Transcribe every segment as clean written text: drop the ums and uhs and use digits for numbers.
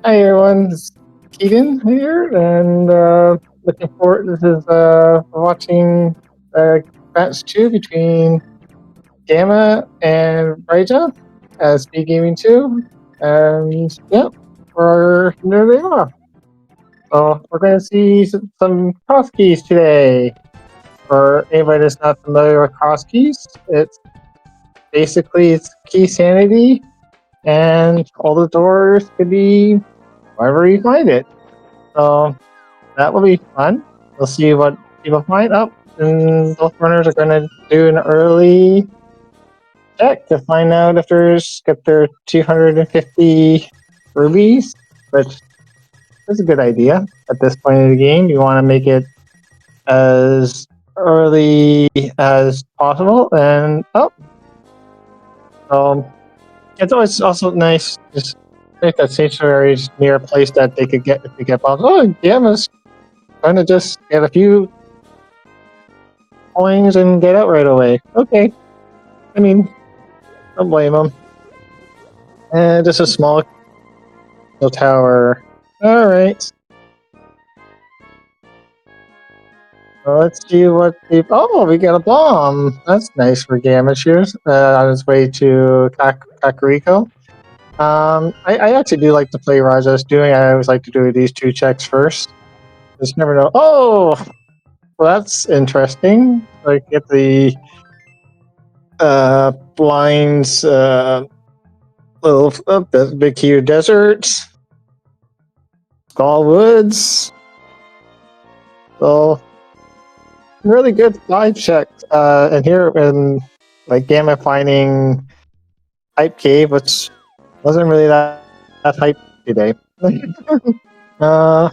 Hi everyone, this is Keegan here, and looking forward. This is watching match 2 between Gamma and Raja, SpeedGaming 2, and yep, there they are. So we're going to see some cross keys today. For anybody that's not familiar with cross keys, it's key sanity, and all the doors could be wherever you find it. So that will be fun. We'll see what people find up, and both runners are going to do an early check to find out if get their 250 rubies, which is a good idea at this point in the game. You want to make it as early as possible, and it's always also nice just make that stationary near a place that they could get if they get bombs. Oh, Gamma's trying to just get a few coins and get out right away. Okay. I mean, don't blame them. And just a small tower. Alright. Well, let's see what the... Oh, we got a bomb! That's nice for Gammachuu on his way to Kakariko. I actually do like to play Raja's doing. I always like to do these 2 checks first. Just never know. Oh! Well, that's interesting. Like, get the blinds, Big Hue Desert, Skull Woods. So, really good 5 checks. And here, in like Gamma finding Hype Cave, which wasn't really that hype today. No,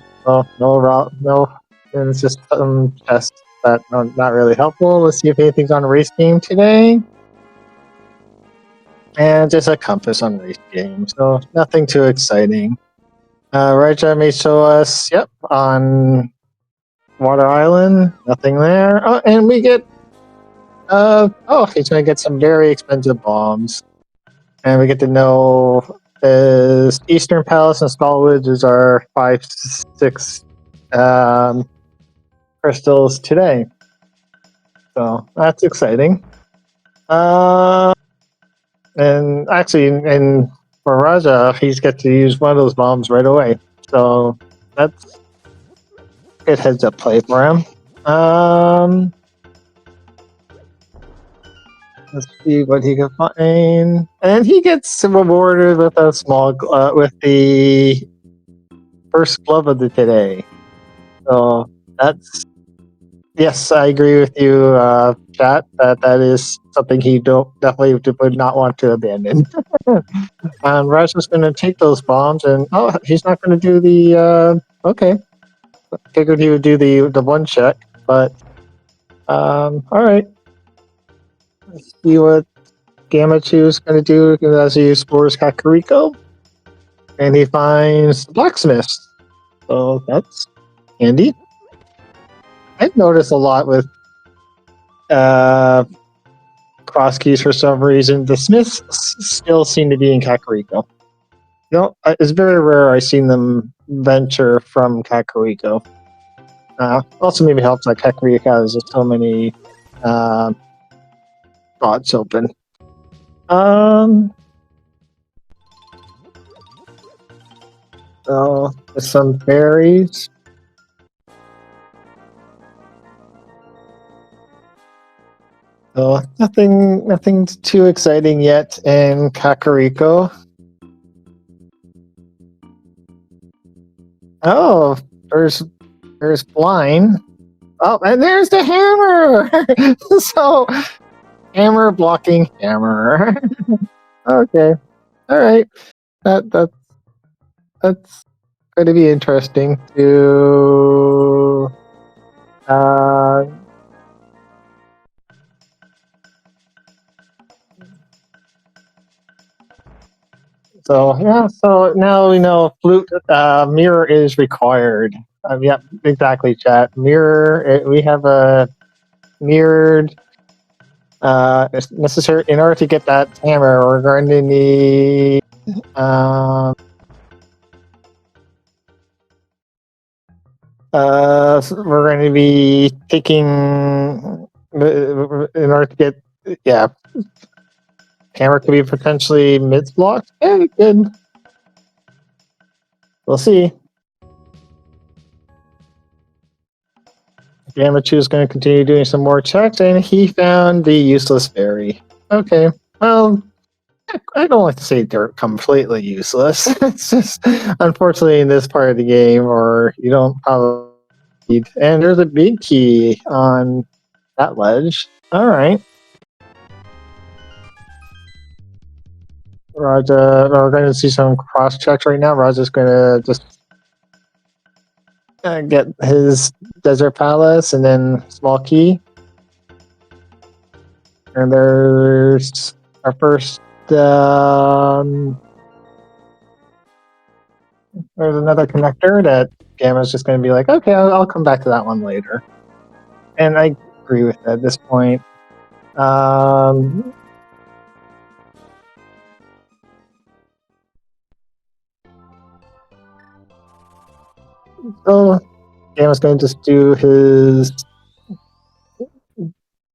it's just some tests that are not really helpful. Let's see if anything's on race game today. And just a compass on race game, so nothing too exciting. Raja may show us, yep, on Water Island, nothing there. Oh, and we get, he's gonna get some very expensive bombs. And we get to know Eastern Palace and Skullwoods is our 5-6 crystals today. So that's exciting. And actually, for Raja, he's got to use one of those bombs right away. So that's good heads up play for him. Let's see what he can find. And he gets rewarded with a small, with the first glove of the today. So that's, yes, I agree with you, chat, that is something he definitely would not want to abandon. And Raja's going to take those bombs, and he's not going to do the, okay. Figured he would do the 1 check, but, alright. Let's see what Gammachuu is going to do as he explores Kakariko. And he finds the blacksmith. So that's handy. I've noticed a lot with cross keys for some reason. The smiths still seem to be in Kakariko. It's very rare I've seen them venture from Kakariko. Also maybe helps that Kakariko has so many spots open. So there's some berries. So nothing too exciting yet in Kakariko. Oh, there's blind. Oh, and there's the hammer. So hammer blocking hammer. Okay, all right. That's going to be interesting to. So yeah, so now we know flute mirror is required. Yep, exactly, chat. Mirror. We have a mirrored. It's necessary in order to get that hammer. We're going to need So we're going to be taking in order to get camera could be potentially mid block. Yeah, good. We'll see. Gammachuu is going to continue doing some more checks, and he found the useless berry. Okay, well, I don't like to say they're completely useless. It's just, unfortunately, in this part of the game, or you don't probably need. And there's a big key on that ledge. All right. Raja, we're going to see some cross checks right now. Raja's going to just get his desert palace and then small key. And there's our first. There's another connector that Gamma's just going to be like, okay, I'll come back to that one later. And I agree with that at this point. So Gamma's going to just do his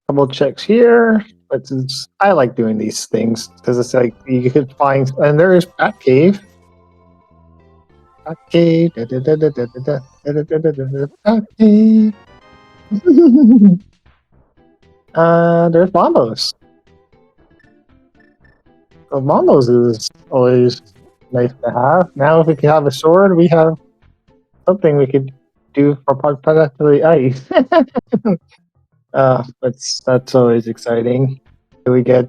couple checks here. But I like doing these things because it's like you could find, and there is Bat Cave. Bat Cave. Bat Cave. There's Bombos. So Bombos is always nice to have. Now, if we can have a sword, we have something we could do for potentially ice. That's always exciting. We get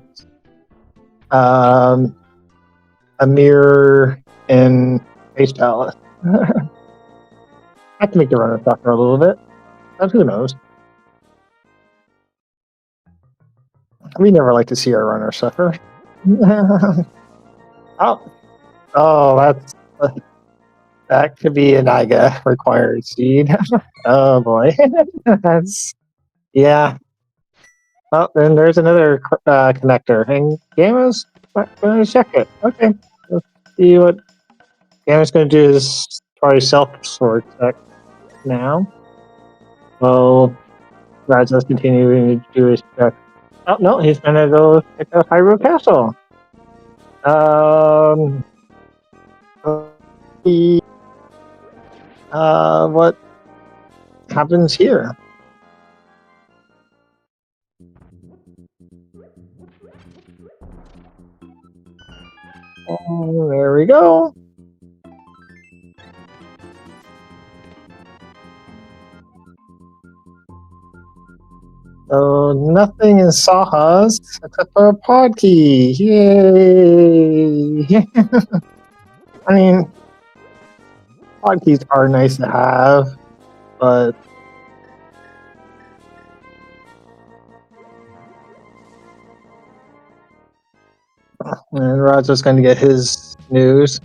a mirror in Space Palace. I can make the runner suffer a little bit, but who knows? We never like to see our runner suffer. That could be an IGA required seed. Oh boy, yeah. Oh, then there's another connector, and Gamma's going to check it. Okay, let's see what Gamma's going to do. Is probably self-sort check now. Well, Raja's continuing to do his check. Oh no, he's going to go check out Hyrule Castle. What happens here? Oh, there we go. So nothing in Saha's except for a pod key. Yay! I mean, pod keys are nice to have, but and Raja's going to get his news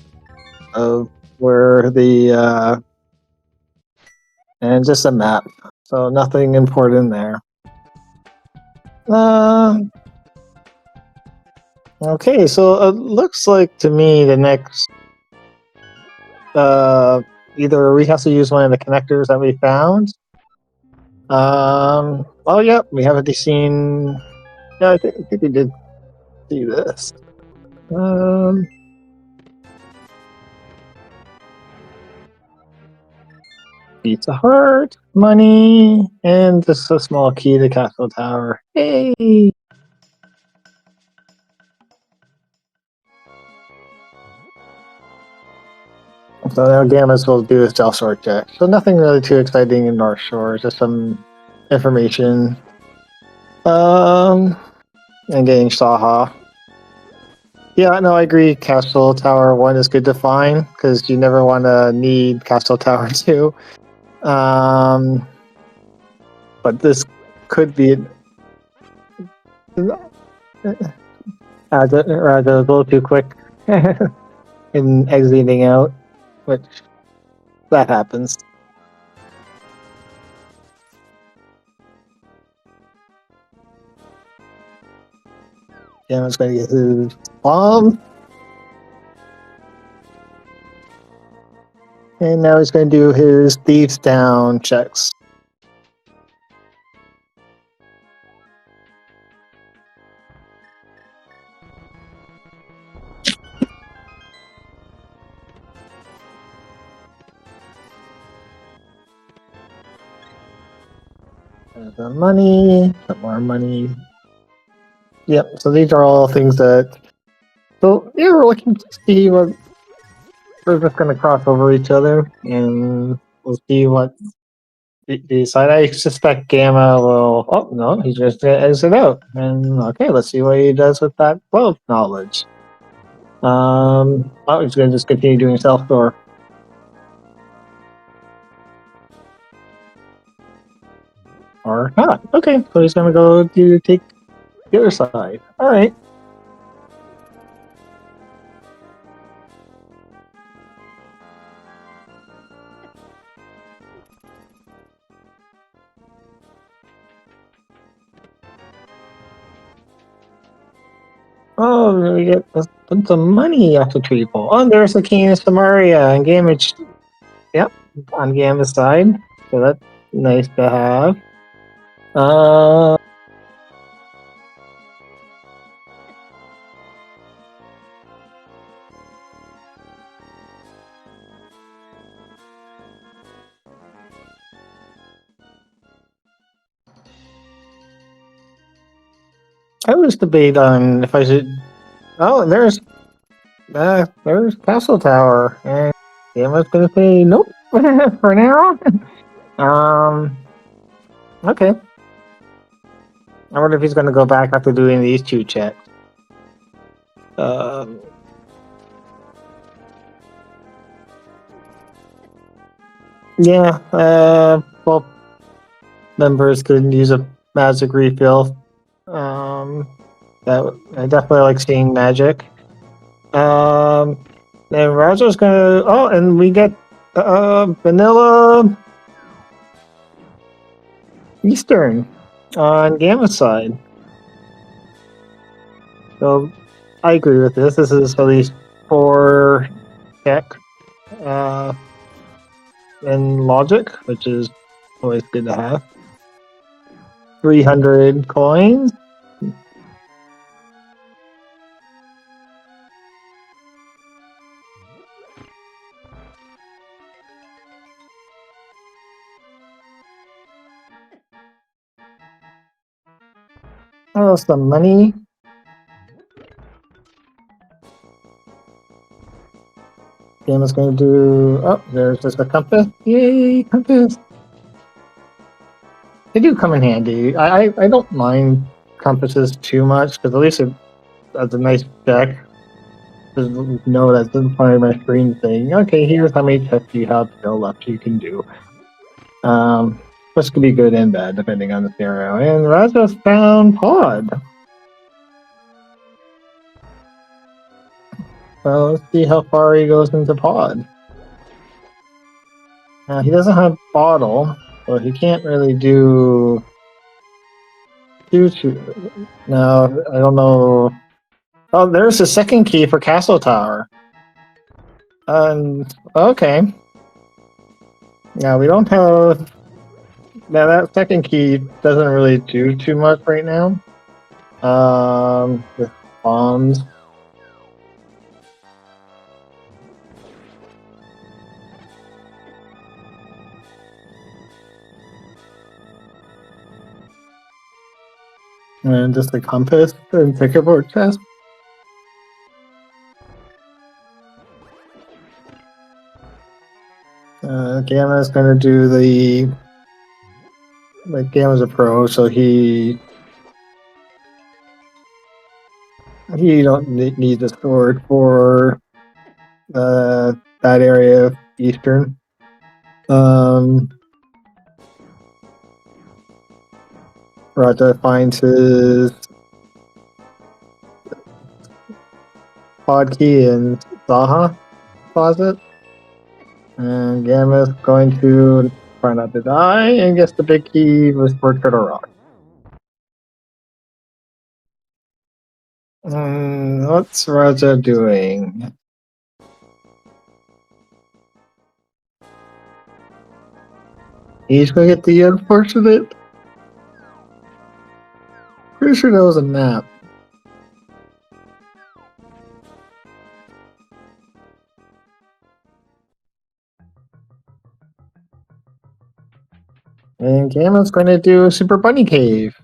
of where the and just a map. So nothing important there. Okay, so it looks like to me the next either we have to use one of the connectors that we found. Oh yeah, we haven't seen. Yeah, I think we did see this. Pizza Hut, money, and just a small key to Castle Tower. Hey! So now Gamma's will do his Del Sword check. So nothing really too exciting in North Shore, just some information. And getting Saha. Yeah, no, I agree. Castle Tower 1 is good to find, because you never want to need Castle Tower 2. But this could be... Raja was a little too quick in exiting out, which that happens. Gamma's going to get his bomb. And now he's going to do his thieves down checks. There's the money, some more money. Yep, so these are all things that. So, yeah, we're looking to see what. We're just going to cross over each other, and we'll see what decide. I suspect Gamma will. Oh no, he's just gonna exit out. And okay, let's see what he does with that glove knowledge. Oh, he's gonna just continue doing self door. Or not. Okay, so he's gonna go to take the other side. All right. Oh, we get let's put some money after people. Oh, there's the King of Samaria and Gammachuu. Yep, on Gamma's side. So that's nice to have. I was debate on if I should. Oh, there's Castle Tower, and Gamma's gonna say nope for now. Okay. I wonder if he's gonna go back after doing these two checks. Yeah. Both members could use a magic refill. That I definitely like seeing magic. And Raja's gonna. Oh, and we get vanilla Eastern on Gamma's side. So I agree with this. This is at least 4 tech and logic, which is always good to have. 300 coins. Oh, some money. Game is going to do. Oh, there's just a compass. Yay, compass! They do come in handy. I don't mind compasses too much because at least that's a nice deck. Just know that's in front of my screen saying, okay, here's how many checks you have still left you can do. Which could be good and bad depending on the scenario. And Raja's found Pod. So let's see how far he goes into Pod. He doesn't have Bottle, so he can't really do too. No, I don't know. Oh, there's the second key for Castle Tower. Okay. Now we don't have. Now that second key doesn't really do too much right now. With bombs. And just the compass and checkerboard chest. Gamma's gonna do the. Like Gamma's a pro, so he don't need the sword for that area of Eastern. Raja finds his pod key in Zaha closet. And Gamma's going to try not to die and gets the big key with Turtle Rock. What's Raja doing? He's gonna get the unfortunate. Pretty sure that was a map. And Gamma's going to do a Super Bunny Cave.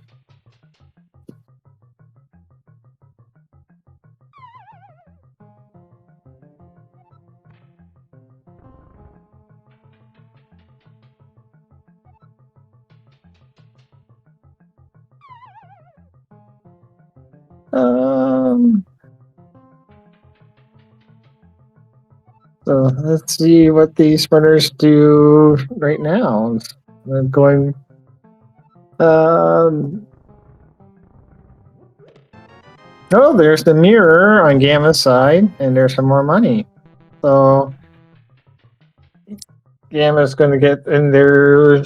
So let's see what the sprinters do right now. I'm going. Oh, there's the mirror on Gamma's side, and there's some more money. So Gamma's going to get in there,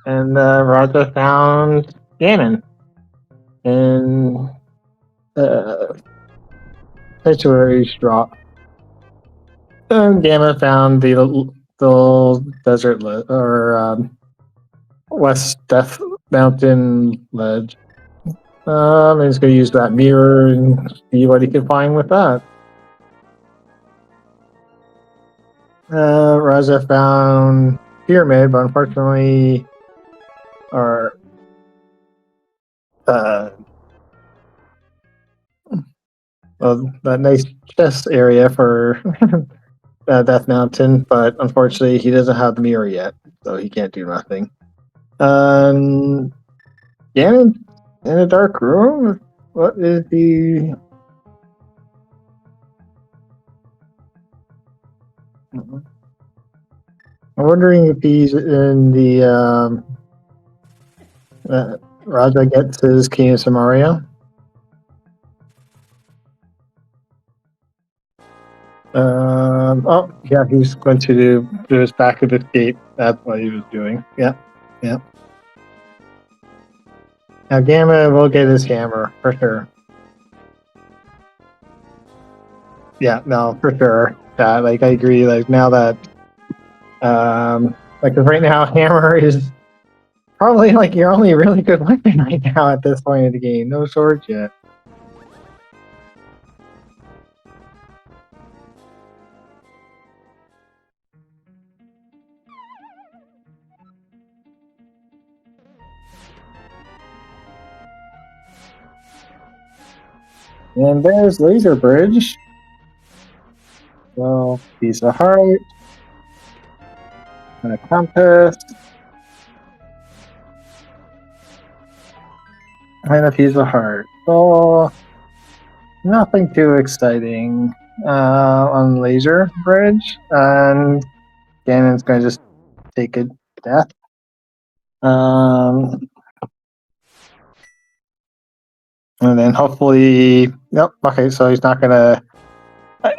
and Raja found Ganon. And Sanctuary's drop. And Gamma found the desert or West Death Mountain ledge. He's going to use that mirror and see what he can find with that. Raja found Pyramid, but unfortunately, that nice chest area for Death Mountain, but unfortunately, he doesn't have the mirror yet, so he can't do nothing. Ganon in a dark room? What is the... I'm wondering if he's in the... Raja gets his King of Samaria. Oh, yeah, he's going to do his back of escape. That's what he was doing. Yeah. Now Gamma will get his hammer, for sure. Yeah, no, for sure. I agree. Now that, cause right now, hammer is probably your only really good weapon right now at this point in the game. No swords yet. And there's Laser Bridge. So, piece of heart. And a compass. And a piece of heart. So, nothing too exciting on Laser Bridge. And Ganon's going to just take a death. And then hopefully... Nope, okay, so he's not going to... I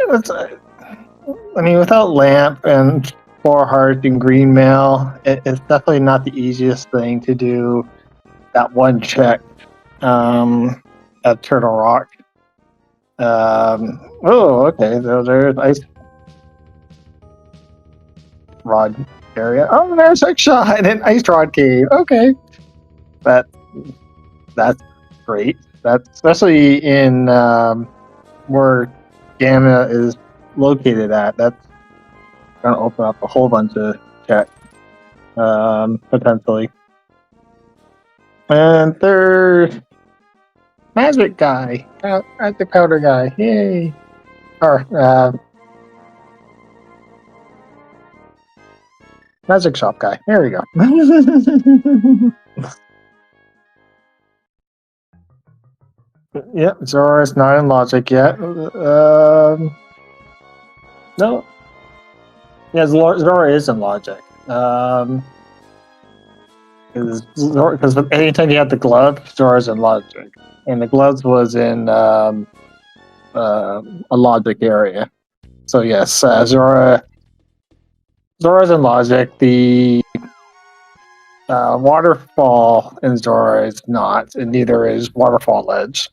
mean, without Lamp and Four Heart and Green Mail, it's definitely not the easiest thing to do that one check at Turtle Rock. Okay, so there's Ice Rod area. Oh, there's a shot in Ice Rod Cave. Okay. That's great. That's especially in where Gamma is located at. That's going to open up a whole bunch of checks, potentially. And there's Magic Guy, Magic Powder Guy, yay! Or Magic Shop Guy. There we go. Yep, Zora's not in Logic yet. No. Yeah, Zora is in Logic. Because anytime you have the glove, Zora's in Logic. And the gloves was in a Logic area. So yes, Zora's in Logic. The waterfall in Zora is not, and neither is Waterfall Ledge.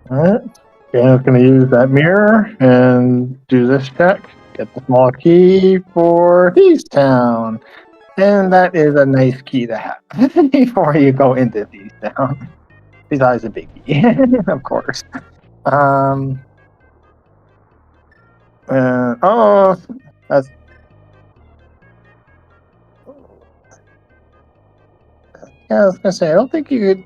Alright. Daniel's going to use that mirror and do this check. Get the small key for Thieves Town. And that is a nice key to have before you go into Thieves Town. Besides a big key, of course. Oh, that's. Yeah, I was going to say, I don't think you could.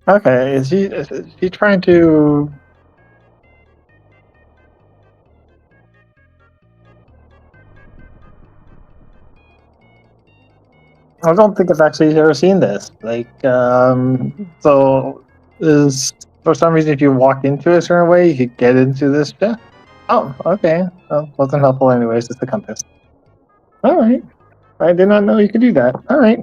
Okay, is he trying to? I don't think I've actually ever seen this. Like, so is for some reason if you walk into a certain way, you could get into this. Yeah. Oh, okay. Well, wasn't helpful anyways. It's the compass. All right. I did not know you could do that. All right.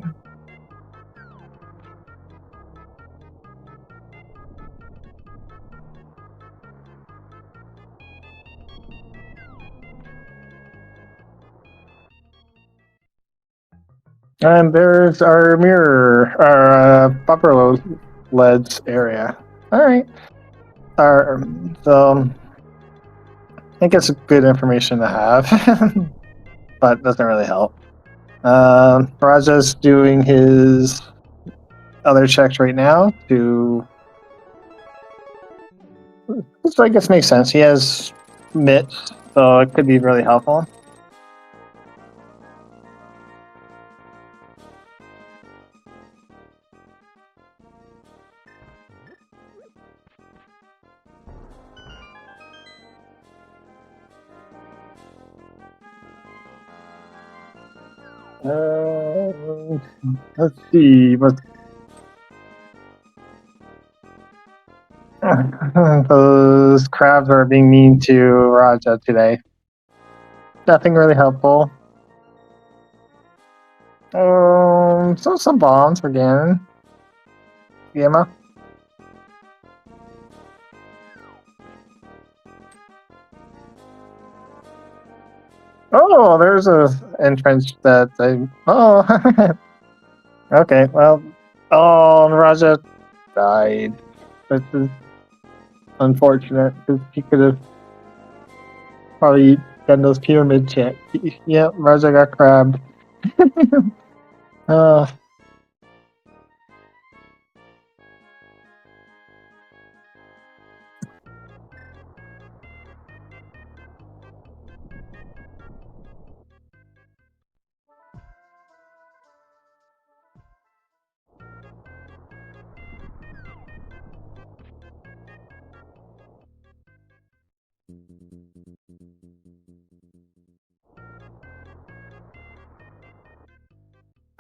And there's our mirror, our bumper leads area. All right. So I think it's good information to have, but doesn't really help. Raja's doing his other checks right now to. Which I guess makes sense. He has mitts, so it could be really helpful. Let's see. But those crabs are being mean to Raja today. Nothing really helpful. So some bombs for Ganon. Gamma. Oh, there's a entrance that I. Oh, okay. Well, oh, Raja died. This is unfortunate because he could have probably done those pyramid checks. Yep, Raja got crabbed. uh,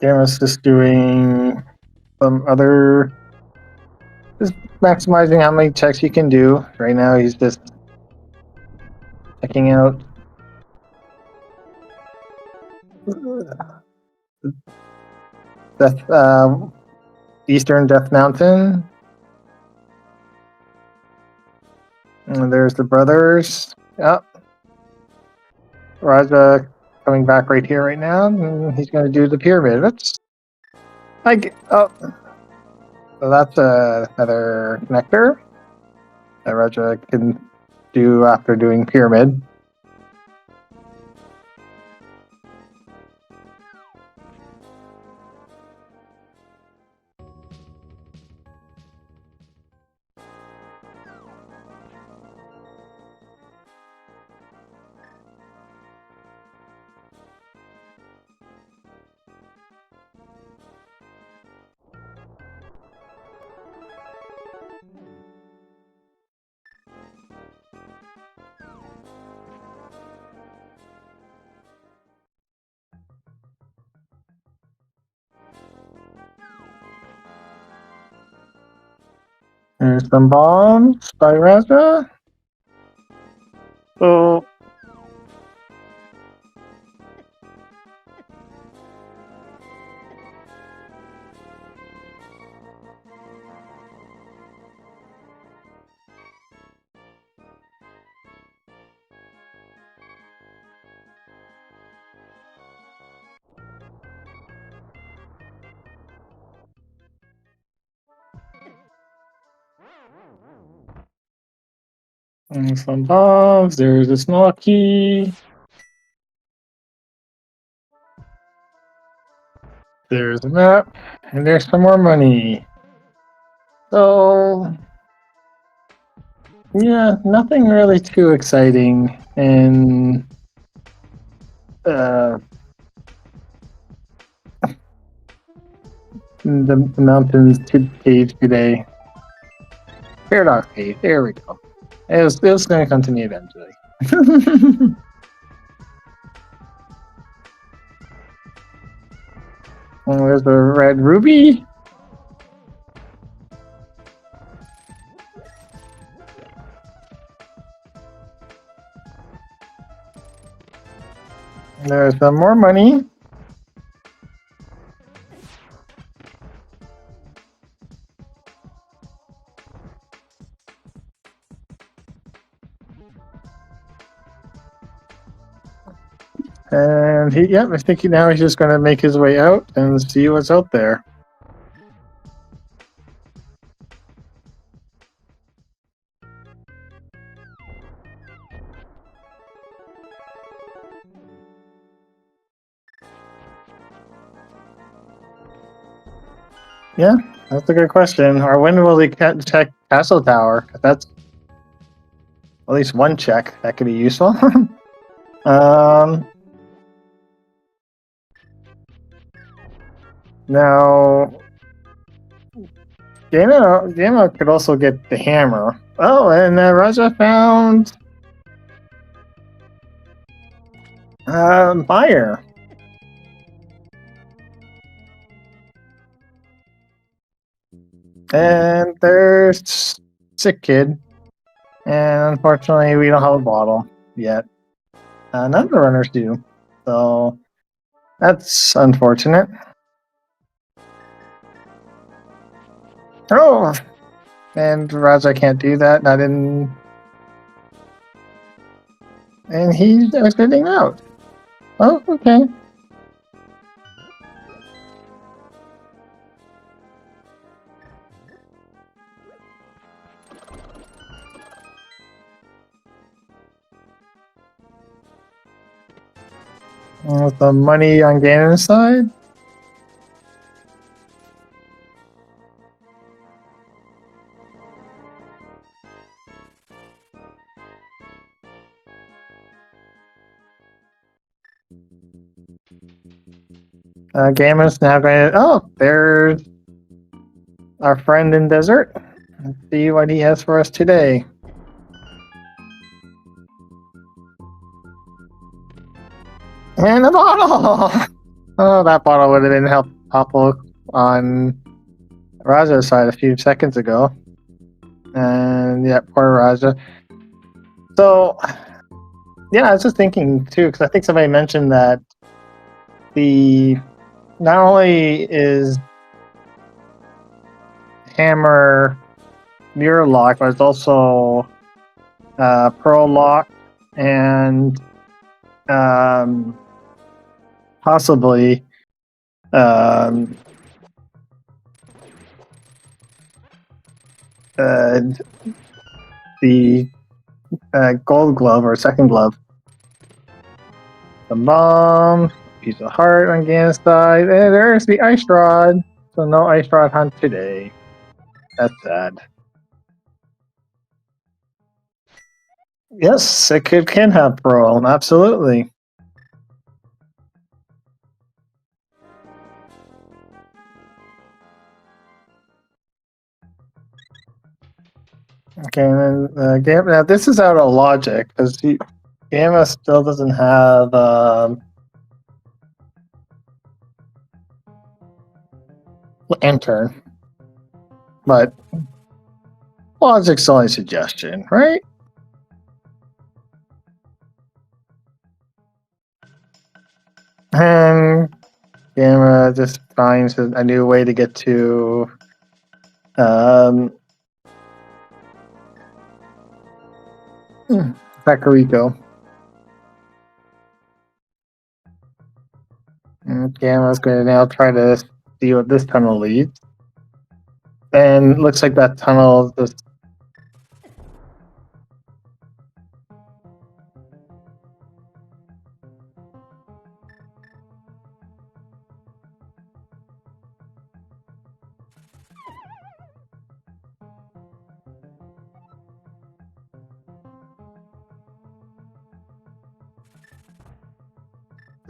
Gamma's just doing some other. Just maximizing how many checks he can do. Right now, he's just checking out Death, Eastern Death Mountain. And there's the brothers. Yep. Raja coming back right here, right now. And he's going to do the pyramid. Oops. Oh. So that's another connector that Raja can do after doing pyramid. There's some bombs by Raja. So And some bombs. There's a small key. There's a map. And there's some more money. So, yeah, nothing really too exciting in the mountains cave today. Paradox cave. There we go. It was going to come to me eventually. And there's the red ruby. There's some more money. And I think now he's just going to make his way out and see what's out there. Yeah, that's a good question. Or when will he check Castle Tower? That's at least one check that could be useful. Now, Gamma could also get the hammer. Oh, and Raja found fire. And there's Sick Kid. And unfortunately, we don't have a bottle yet. None of the runners do. So that's unfortunate. Oh! And Raja can't do that, not in... And he's sitting out. Oh, okay. With the money on Ganon's side? Gamma's now going to... Oh, there's our friend in desert. Let's see what he has for us today. And a bottle! Oh, that bottle would have been helpful on Raja's side a few seconds ago. And yeah, poor Raja. So, yeah, I was just thinking too, because I think somebody mentioned that not only is hammer mirror lock, but it's also pearl lock and possibly the gold glove or second glove. The bomb, piece of heart on Ganon's side, and there's the ice rod. So no ice rod hunt today. That's sad. Yes, it can have pearl, absolutely. Okay, and then Gamma. Now this is out of logic because Gamma still doesn't have lantern, but logic's only suggestion, right? And Gamma just finds a new way to get to Kakariko. And Gamma's going to now try to see what this tunnel leads. And looks like that tunnel just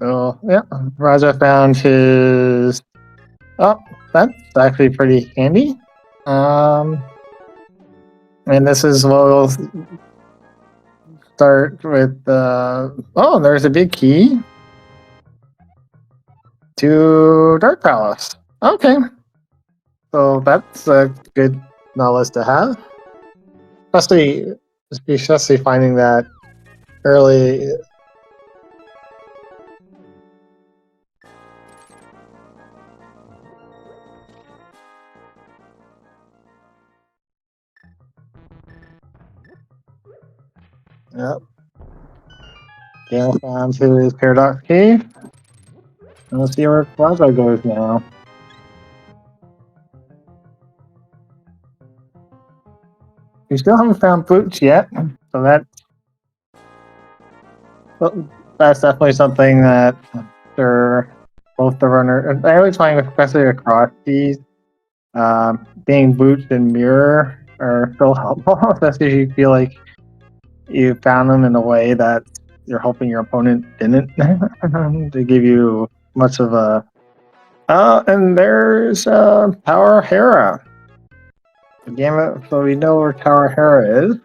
So yeah, Raja found his. Oh, that's actually pretty handy. And this is what we'll start with. Oh, there's a big key to Dark Palace. Okay, so that's a good knowledge to have, especially finding that early. Yep. Gale found his Paradox Cave. Let's see where Raja goes now. We still haven't found Boots yet, so that's definitely something that both the runner. I always find, especially across these, being Boots and Mirror are so helpful, especially if you feel like you found them in a way that you're hoping your opponent didn't, to give you much of a. And there's Tower Hera. Gamma, so we know where Tower Hera is.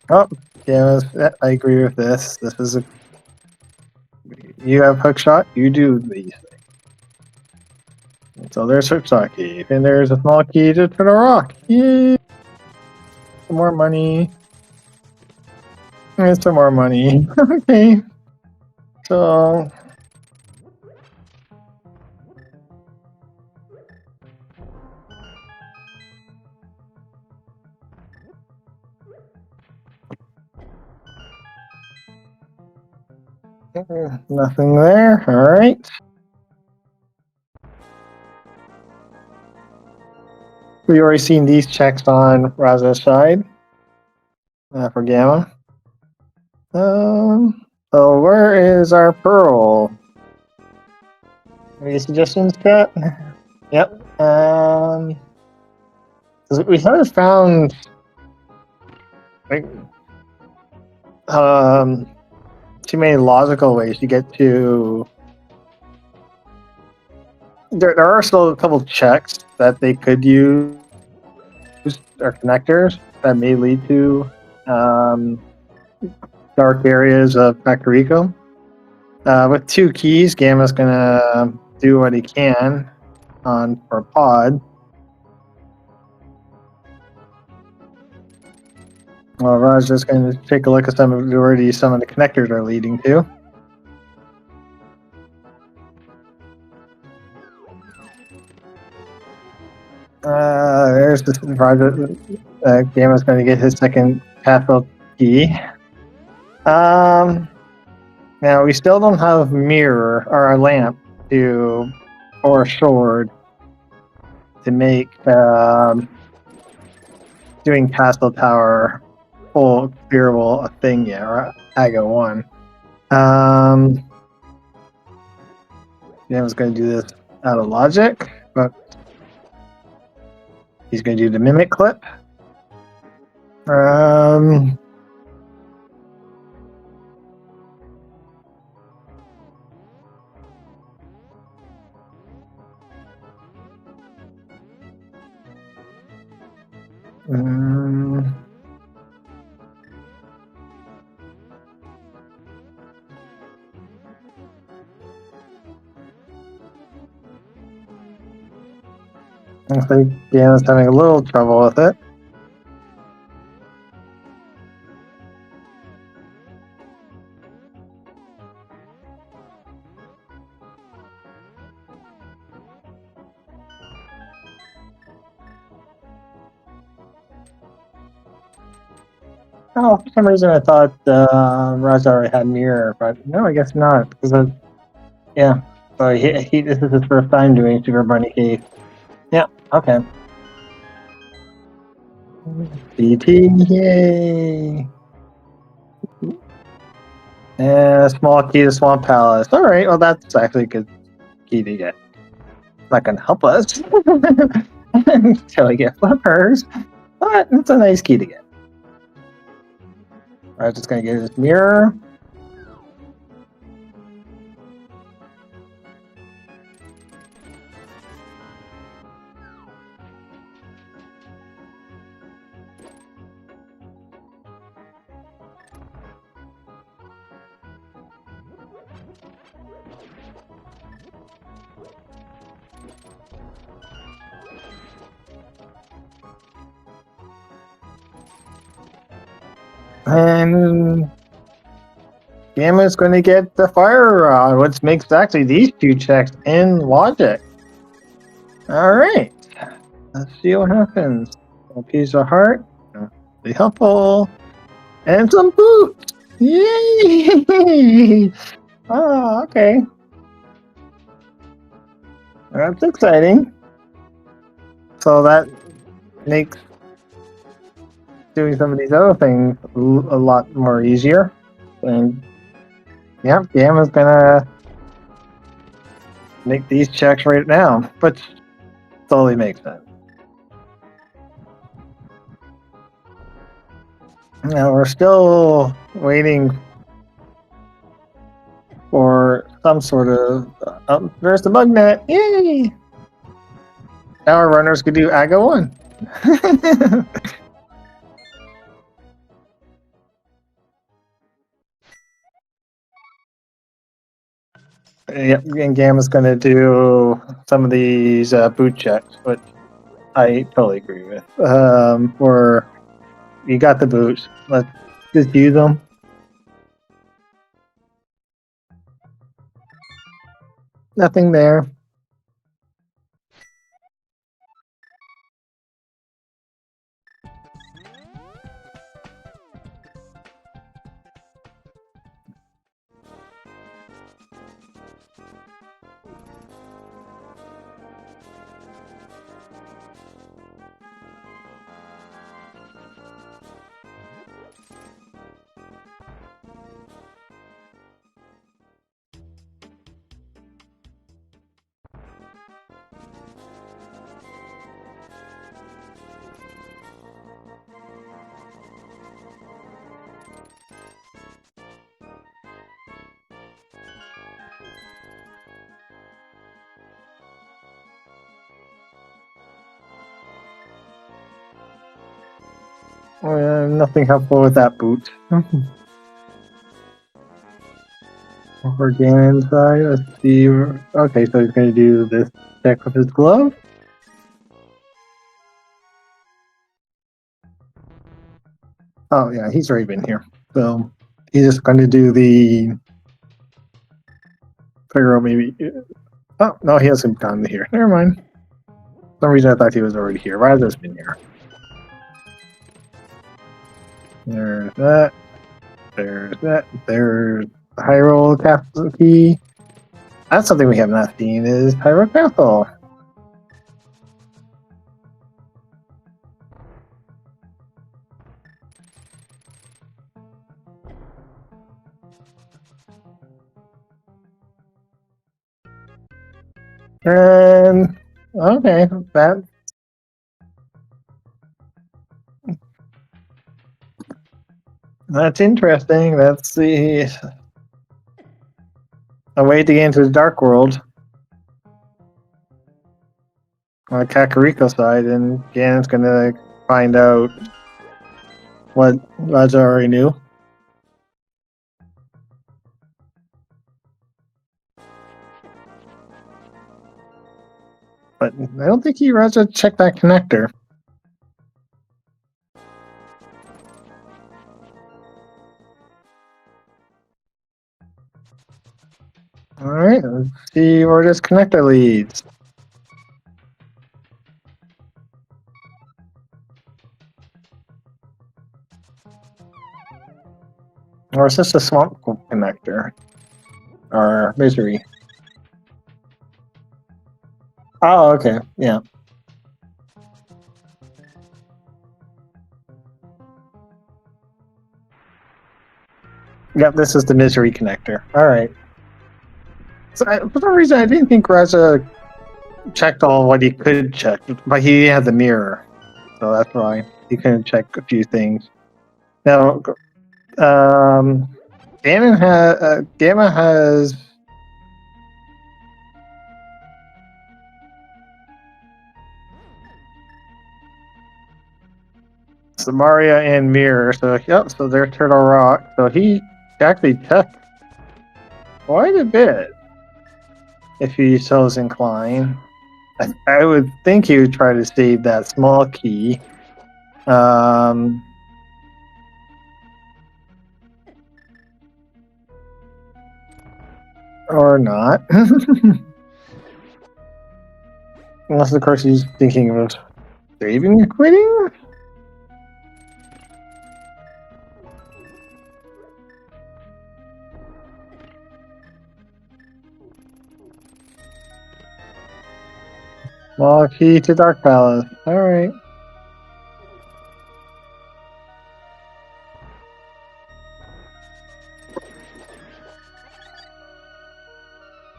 Oh, yeah, I agree with this. This is a. You have hookshot, you do these things. So there's hookshot key, and there's a small key to turn a rock. Yay! Some more money. And some more money. Okay. So. Nothing there. All right. We already seen these checks on Raza's side for Gamma. So where is our pearl? Any suggestions, Kat? Yep. We haven't found like too many logical ways to get to. There are still a couple checks that they could use, or connectors that may lead to dark areas of Kakariko. With 2 keys, Gamma's gonna do what he can for Pod. Well, Raj's going to take a look at some of the connectors are leading to. There's the Raja. Gamma's going to get his second castle key. Now we still don't have mirror or a lamp or a sword to make doing castle tower full clearable a thing yet, or Aga 1. Gamma's going to do this out of logic, but he's going to do the mimic clip. I think Gamma's having a little trouble with it. Oh, for some reason I thought Raja already had mirror, but no, I guess not. Because yeah, so this is his first time doing Super Bunny Cave. Yeah, okay. BT, yay! And a small key to Swamp Palace. All right, well that's actually a good key to get. Not gonna help us until we get flippers, but it's a nice key to get. I'm just gonna get his mirror. And Gamma's going to get the fire rod, which makes actually these two checks in logic. Alright. Let's see what happens. A piece of heart. Be helpful. And some boots! Yay! Oh, okay. That's exciting. So that makes doing some of these other things a lot more easier. And yeah, Gamma's gonna make these checks right now, which totally makes sense. Now we're still waiting for some sort of. There's the bug net! Yay! Now our runners could do AGA 1. Yep, and Gamma's going to do some of these boot checks, which I totally agree with. Or you got the boots, let's just use them. Nothing there. Nothing helpful with that boot. Over again inside, let's see. Okay, so he's going to do this check with his glove. Oh yeah, he's already been here. So he's just going to do the figure out maybe. Oh no, he hasn't gone here. Never mind. For some reason I thought he was already here. Raja's been here. There's that. There's that. There's the Hyrule Castle key. That's something we have not seen is Hyrule Castle. And okay, that's interesting. That's a way to get into the Dark World on Kakariko's side, and Ganon's gonna find out what Raja already knew. But I don't think Raja checked that connector. Alright, let's see where this connector leads. Or is this a swamp connector? Or misery? Oh, okay, yeah. Yep, this is the misery connector. Alright. So for some reason, I didn't think Raja checked all what he could check, but he had the mirror. So that's why he couldn't check a few things. Now, Gamma has Samaria and Mirror. So yep, so they're Turtle Rock. So he actually checked quite a bit if he so inclined. I would think he would try to save that small key. Or not. Unless, of course, he's thinking of saving or quitting? Well, key to Dark Palace. Alright.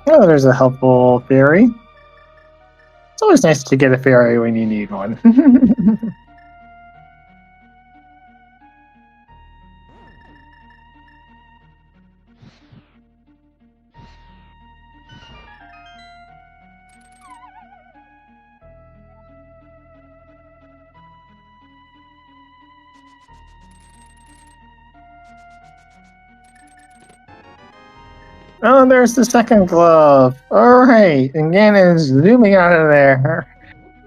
Oh, there's a helpful fairy. It's always nice to get a fairy when you need one. Oh, there's the second glove. Alright, and Ganon's zooming out of there.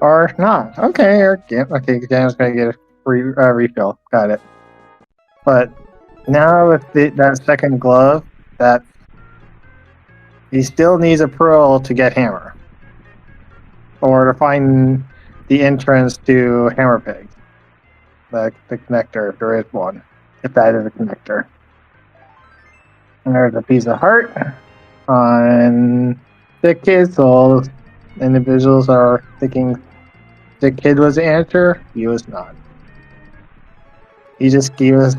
Or not. Okay, Ganon's gonna get a free refill. Got it. But now with that second glove, that he still needs a pearl to get Hammer. Or to find the entrance to Hammer Pig. The connector, if there is one. If that is a connector. And there's a piece of heart on Sick Kid, so all individuals are thinking Sick Kid was the answer. He was not. He just gave us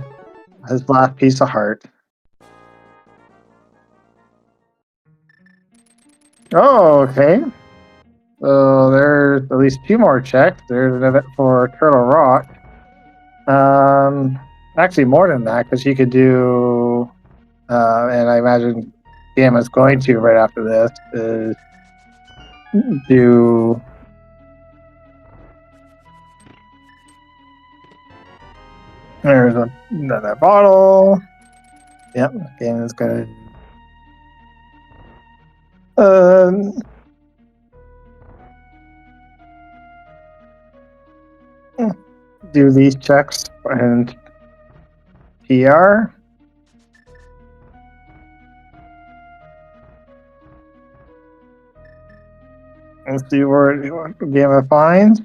his last piece of heart. Oh, okay. So there's at least 2 more checks. There's an event for Turtle Rock. Actually more than that, because he could do, and I imagine Gamma's going to right after this, is do there's another bottle. Yep, Gamma's gonna do these checks and PR. Let's see what Gamma finds.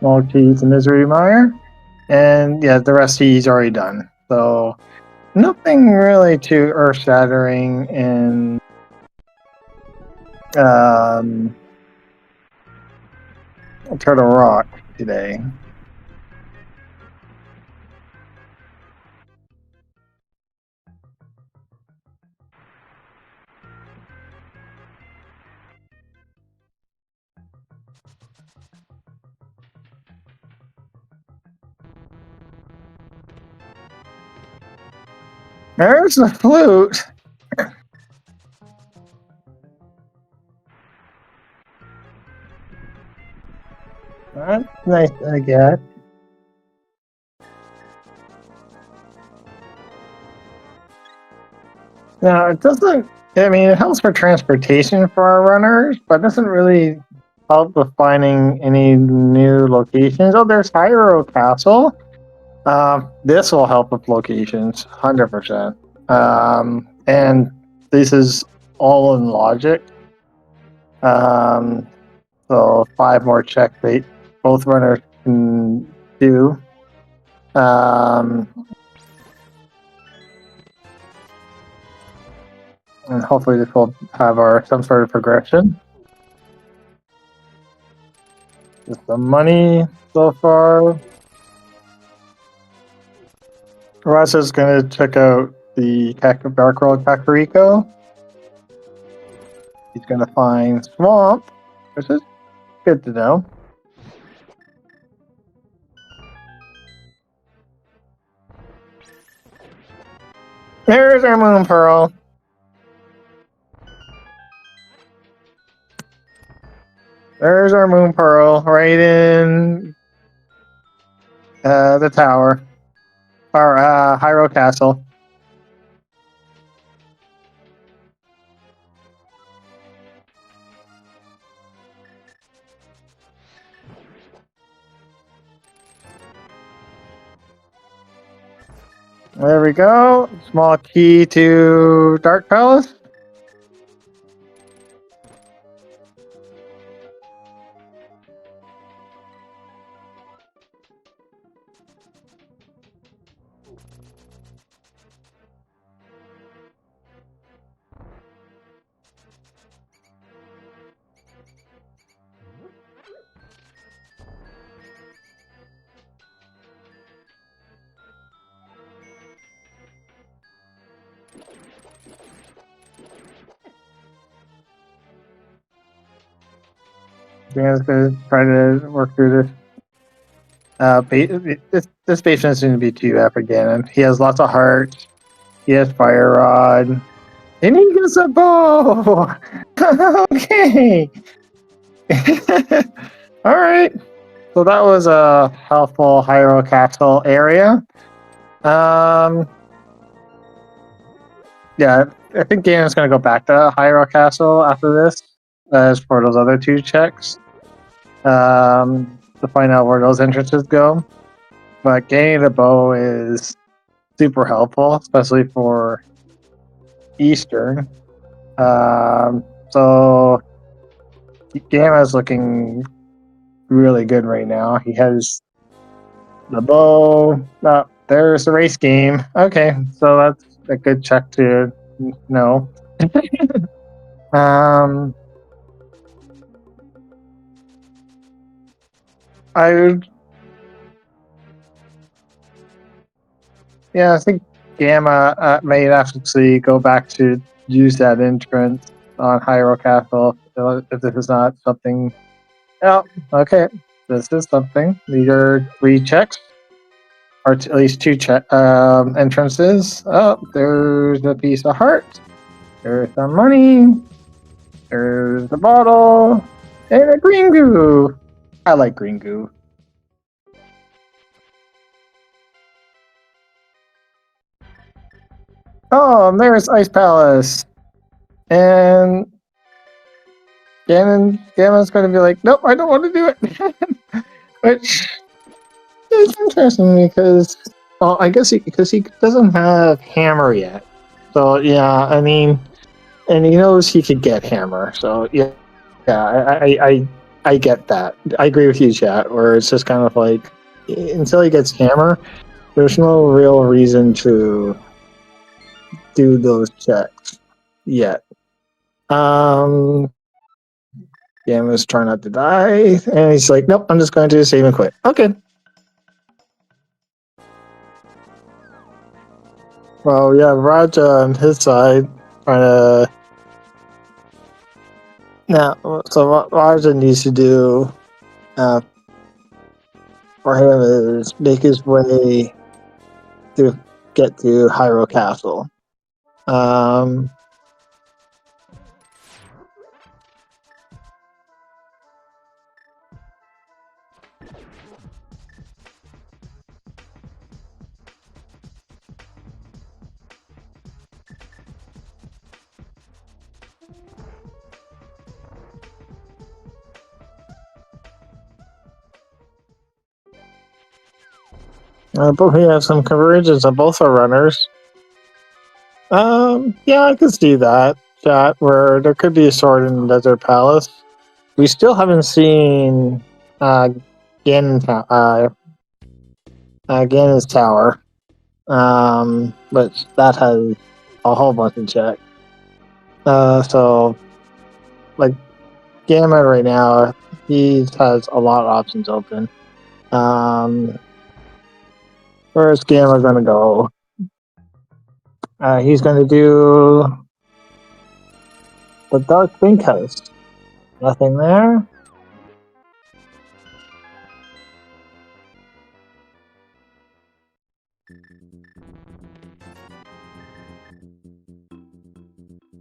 Small keys and Misery Mire. And yeah, the rest he's already done. So nothing really too earth shattering in Turtle Rock today. There's the flute. That's nice, I guess. Now, it doesn't, I mean, it helps for transportation for our runners, but doesn't really help with finding any new locations. Oh, there's Hyrule Castle. This will help with locations, 100%. And this is all in logic. So 5 more checks both runners can do. And hopefully this will have some sort of progression. Just the money so far. Raja's gonna check out the Dark World Kakariko. He's gonna find Swamp, which is good to know. There's our Moon Pearl. There's our Moon Pearl right in the tower. Or Hyrule Castle. There we go. Small key to Dark Palace. Dan's gonna try to work through this. This basement seems to be too bad for Ganon. He has lots of hearts. He has Fire Rod. And he gets a bow! Okay! Alright. So that was a helpful Hyrule Castle area. Yeah, I think Ganon's gonna go back to Hyrule Castle after this, as for those other two checks. To find out where those entrances go. But getting the bow is super helpful, especially for Eastern. So Gamma's looking really good right now. He has the bow. Oh, there's the race game. Okay, so that's a good check to know. I think Gamma may actually go back to use that entrance on Hyrule Castle if this is not something. Oh, okay. This is something. These are 3 checks, or at least 2 entrances. Oh, there's a piece of heart. There's some money. There's a bottle. And a green goo. I like green goo. Oh, and there's Ice Palace. And Gamma's going to be like, nope, I don't want to do it. Which is interesting because, well, I guess because he doesn't have Hammer yet. So, yeah, I mean, and he knows he could get Hammer. So, yeah, I get that. I agree with you, chat, where it's just kind of like, until he gets Hammer, there's no real reason to do those checks yet. Gamma's trying not to die, and he's like, nope, I'm just going to save and quit. Okay. Well, yeah, Raja on his side trying to. Now, so what Raja needs to do for him is make his way to get to Hyrule Castle. But we have some convergence on both our runners. Yeah, I can see that. Chat, where there could be a sword in the Desert Palace. We still haven't seen Ganon's tower. But that has a whole bunch of checks. So, like, Gamma right now, he has a lot of options open. Where's Gamma gonna go? He's going to do the Dark Pink House. Nothing there.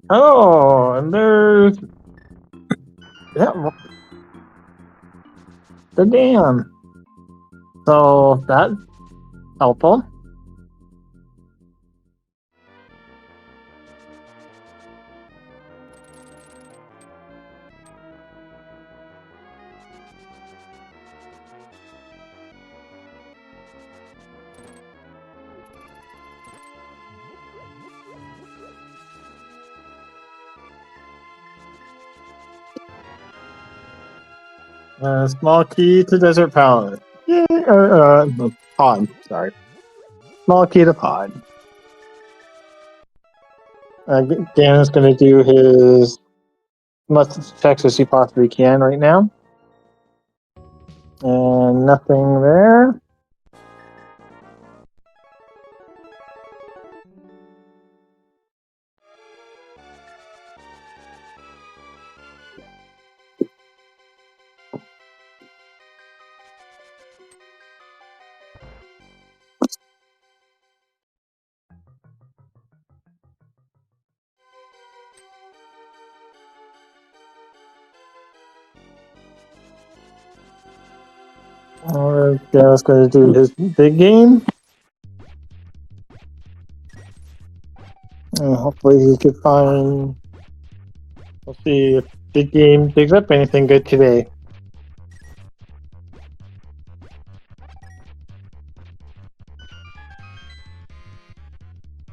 Oh, and there's the dam. So that's helpful. Small key to Desert Palace. Yeah, pod. Sorry. Small key to pod. Dan is going to do his much checks as he possibly can right now. And nothing there. Dan's going to do his big game. And hopefully he could find... We'll see if big game digs up anything good today.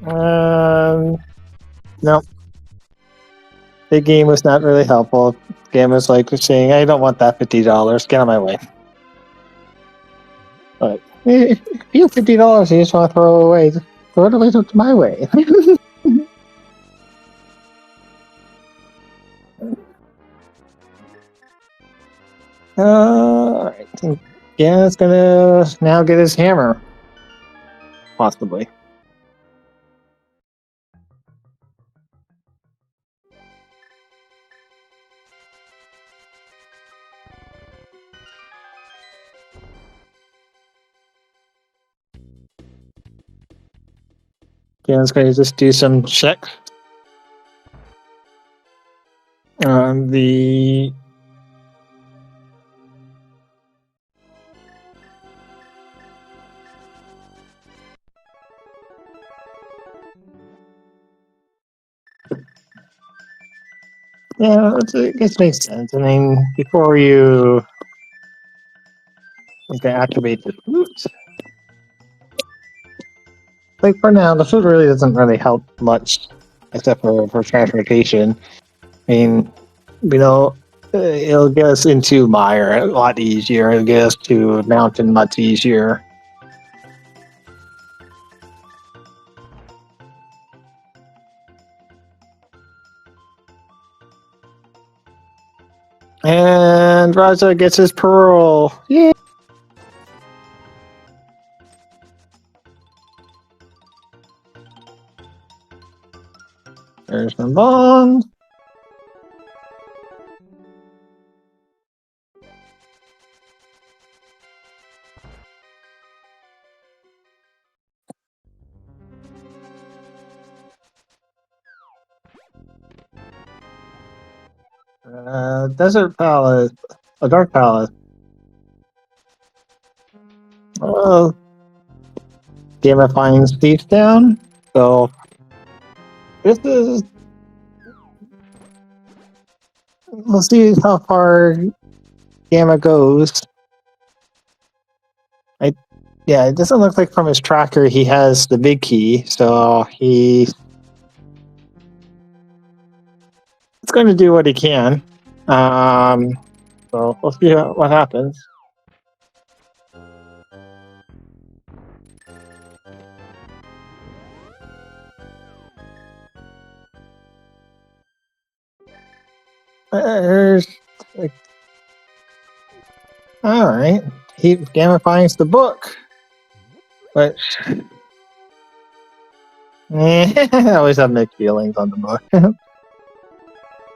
No. Big game was not really helpful. Game was like saying, I don't want that $50. Get on my way. But if you have $50 you just want to throw away, throw it away to my way. Alright. Ganon's gonna now get his hammer. Possibly. Ganon's gonna just do some check on the... Yeah, it makes sense. I mean, before you activate the flute, like for now, the flute really doesn't really help much, except for transportation. I mean, you know, it'll get us into mire a lot easier. It'll get us to a mountain much easier. And Raja gets his pearl. Yay! There's the bong. Desert Palace. A Dark Palace. Oh. Gamifying Steve's down. So, this is... We'll see how far Gamma goes. Yeah, it doesn't look like from his tracker he has the big key, so he's going to do what he can. So we'll see what happens. Alright. Gamma finds the book. But I always have mixed feelings on the book. Is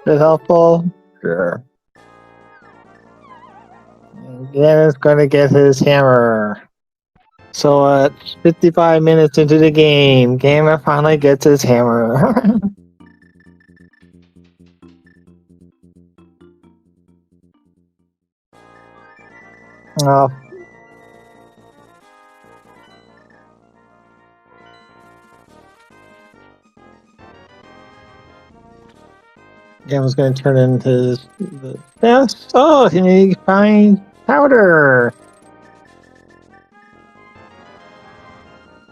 it helpful? Sure. Ganon's gonna get his hammer. So at 55 minutes into the game, Gamer finally gets his hammer. Oh. Gamer's gonna turn in his... Yes! Oh, he finds powder!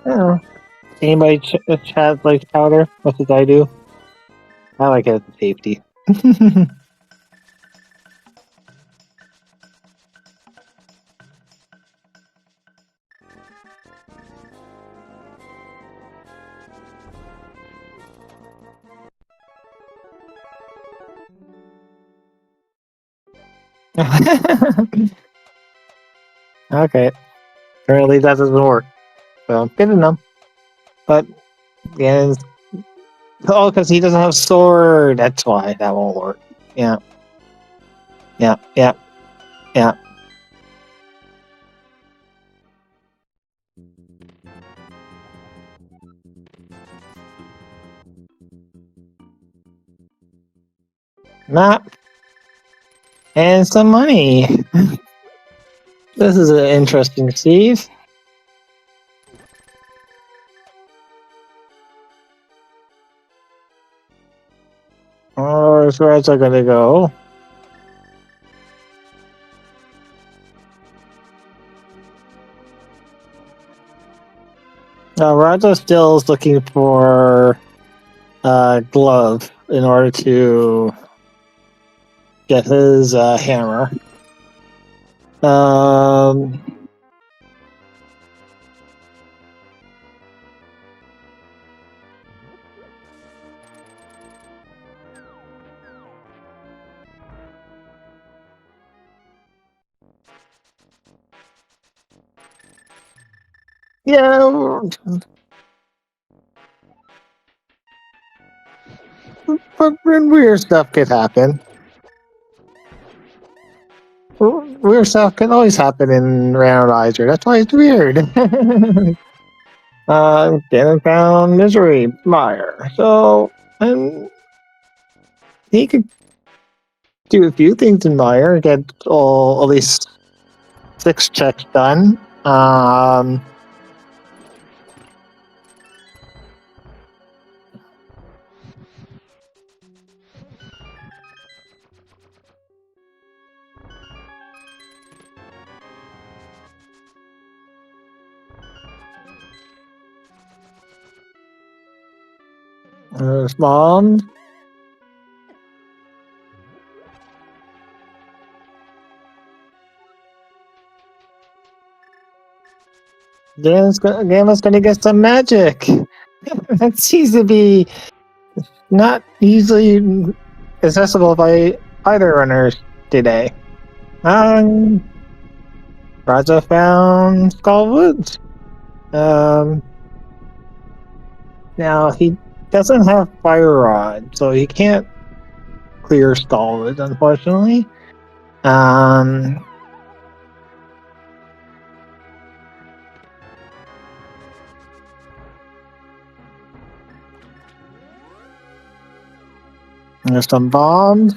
Oh. Anybody chat like powder? What did I do? I like it as a safety. Okay. Apparently that doesn't work. So, good enough. But, yeah. Oh, because he doesn't have sword. That's why that won't work. Yeah. Yeah, yeah, yeah. Map. And some money. This is an interesting Steve. Where's Raja gonna go? Raja still is looking for a glove in order to get his hammer. Yeah, but weird stuff could happen. Weird stuff can always happen in Randomizer. That's why it's weird. Ganon found Misery Mire. So, he could do a few things in Mire, get at least 6 checks done. There's Mom. Gamma's gonna get some magic. That seems to be not easily accessible by either runners today. Raja found Skull Woods. Now he doesn't have Fire Rod, so he can't clear Skull Woods, unfortunately. There's some bombs.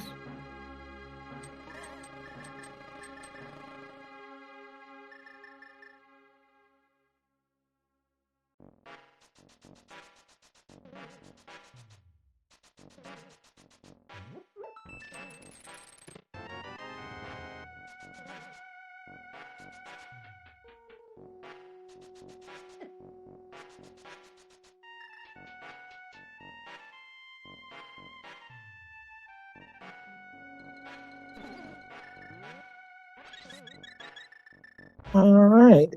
Alright.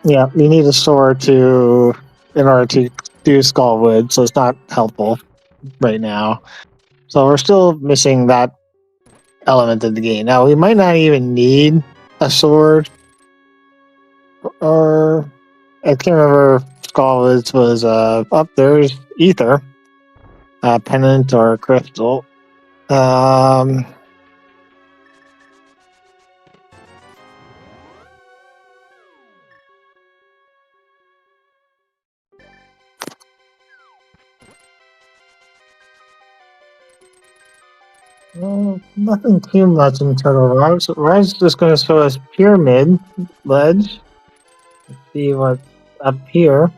Yeah, you need a sword in order to do Skullwood, so it's not helpful right now. So we're still missing that element of the game. Now, we might not even need a sword or I can't remember if Skull was up there's Ether, Pennant or Crystal. Well, nothing too much in Turtle Rise. Rise is just going to show us Pyramid Ledge. Let's see what's up here.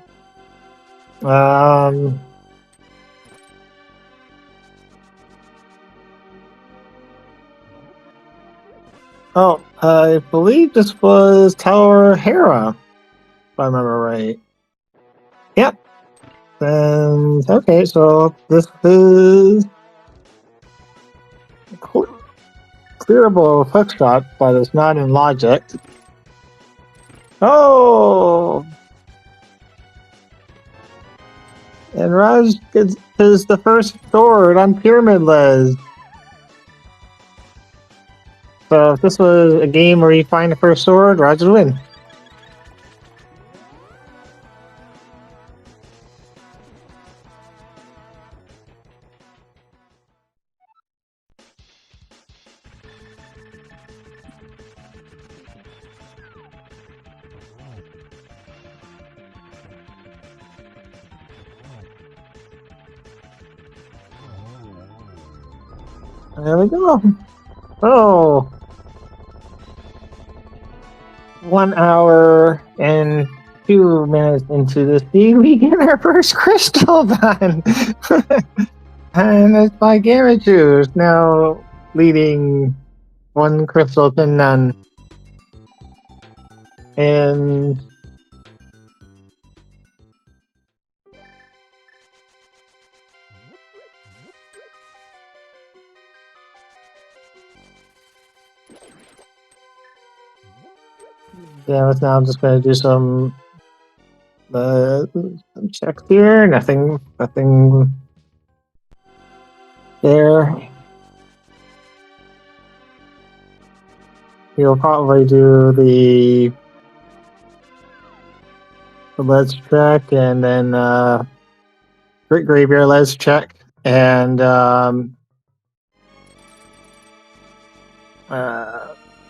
Oh, I believe this was Tower Hera, if I remember right. Yep. And okay, so this is clearable hookshot, but it's not in logic. Oh! And Raj gets the first sword on Pyramid Ledge. So if this was a game where you find the first sword, Raj would win. There we go. Oh. 1 hour and 2 minutes into the scene, we get our first crystal done. And it's by Gammachuu, now leading 1 crystal to none. And yeah, now I'm just going to do some checks here. Nothing there. He'll probably do the ledge check and then Great Graveyard ledge check and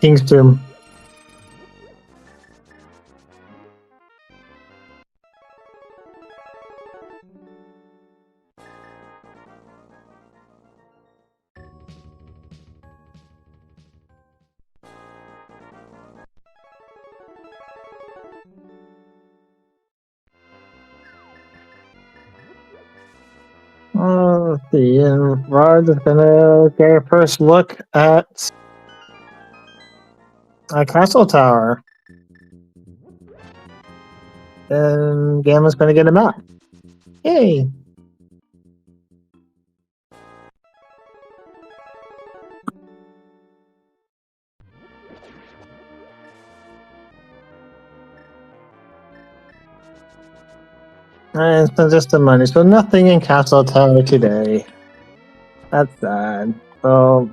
King's Tomb. Let's see, and Rod is gonna get a first look at a castle tower. And Gamma's gonna get a map. Yay! And so just the money, so nothing in Castle Tower today. That's sad. So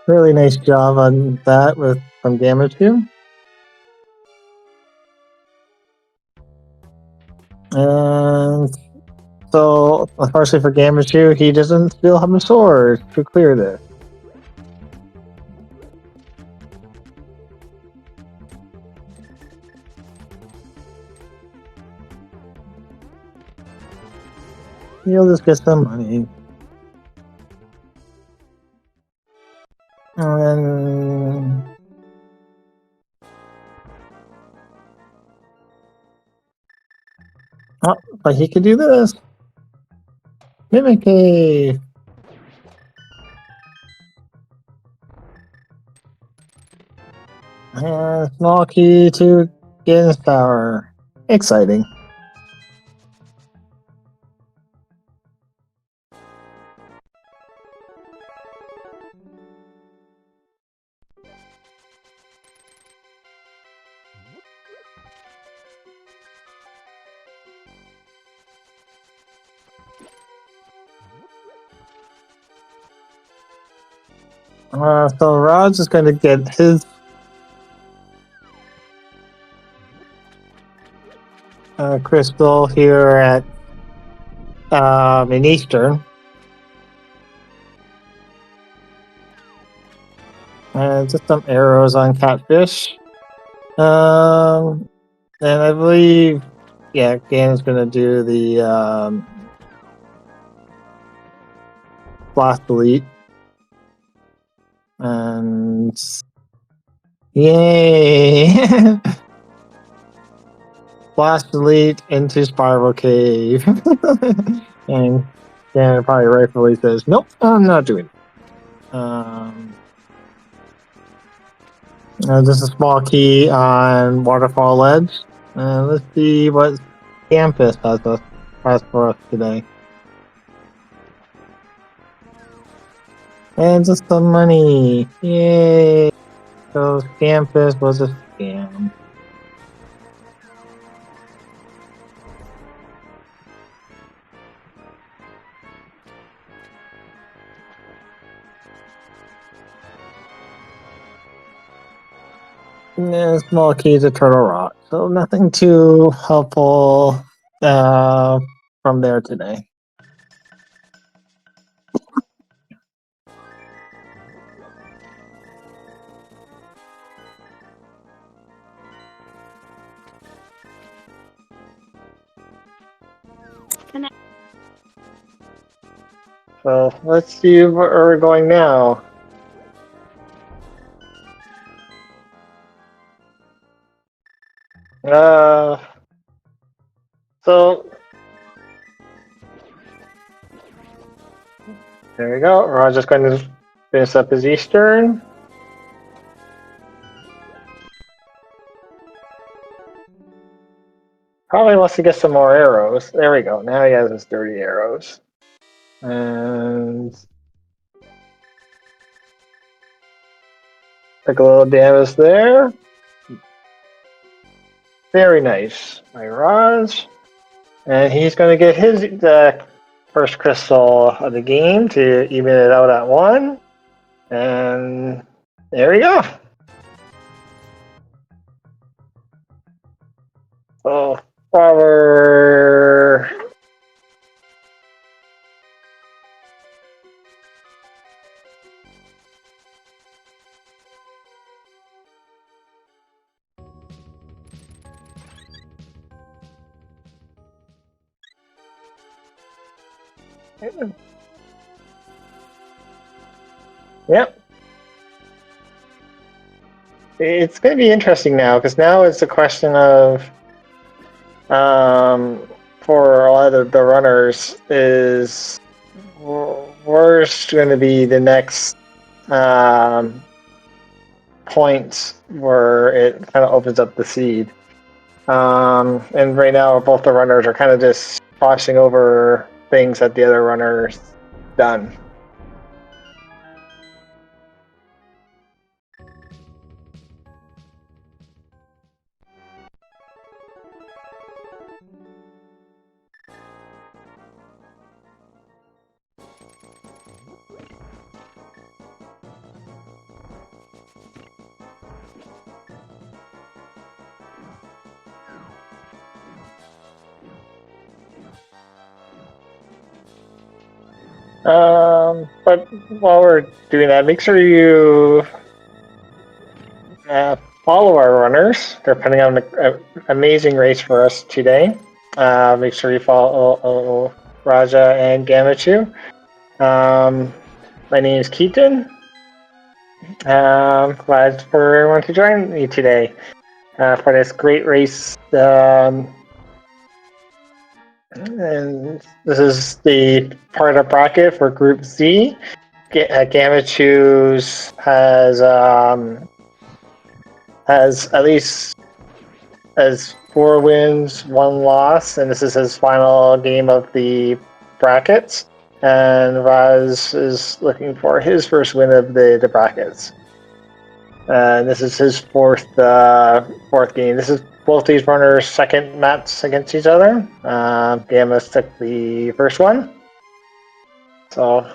really nice job on that from Gammachuu. And so, unfortunately for Gammachuu, he doesn't still have a sword to clear this. He'll just get some money. And then oh, but he could do this. Mimic Cave. And small key to Guinness Tower. Exciting. So Raj is going to get his crystal here at in Eastern. Just some arrows on Catfish. And I believe, yeah, Gan's going to do the blast delete. And yay! Blast delete into Spiral Cave. And Gan probably rightfully says, nope, I'm not doing it. Just a small key on Waterfall Ledge. Let's see what Campus has for us today. And just some money. Yay! So Campus was a scam. And small key to Turtle Rock. So nothing too helpful from there today. So let's see where we're going now. So there we go. We're just going to finish up his Eastern. Probably wants to get some more arrows. There we go. Now he has his 30 arrows. And take a little damage there. Very nice by Raj. And he's going to get his first crystal of the game to even it out at 1. And there we go. So our yep. It's going to be interesting now because now it's a question of for a lot of the runners is where's going to be the next point where it kind of opens up the seed. And right now both the runners are kind of just crossing over things that the other runners done. But while we're doing that, make sure you follow our runners. They're putting on an amazing race for us today. Make sure you follow Raja and Gammachuu. My name is Keaton. Glad for everyone to join me today for this great race. And this is the part of bracket for Group Z. Gammachuu has at least 4 wins, 1 loss, and this is his final game of the brackets. And Raz is looking for his first win of the brackets. And this is his fourth game. This is both these runners' second match against each other. Gamma took the first one. So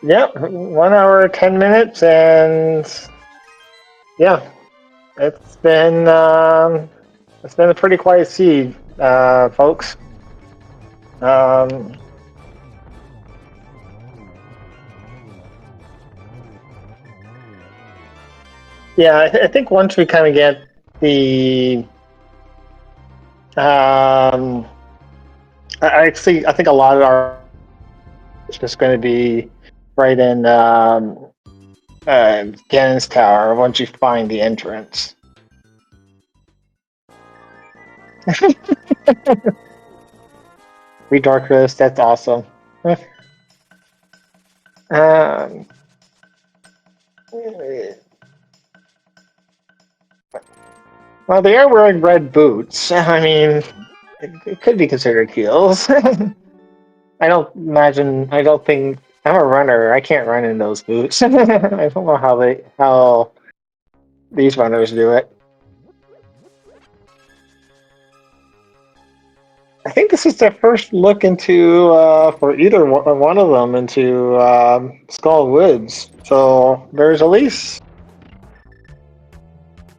Yep, 1 hour 10 minutes, and yeah, it's been a pretty quiet seed, folks. Um, yeah, I think once we kind of get the I think a lot of our it's just going to be right in Gannon's Tower once you find the entrance. We Dark Roast, that's awesome. um, well, they are wearing red boots. I mean, it could be considered heels. I don't think I'm a runner. I can't run in those boots. I don't know how these runners do it. I think this is their first look into for either one of them into Skull Woods. So there's at least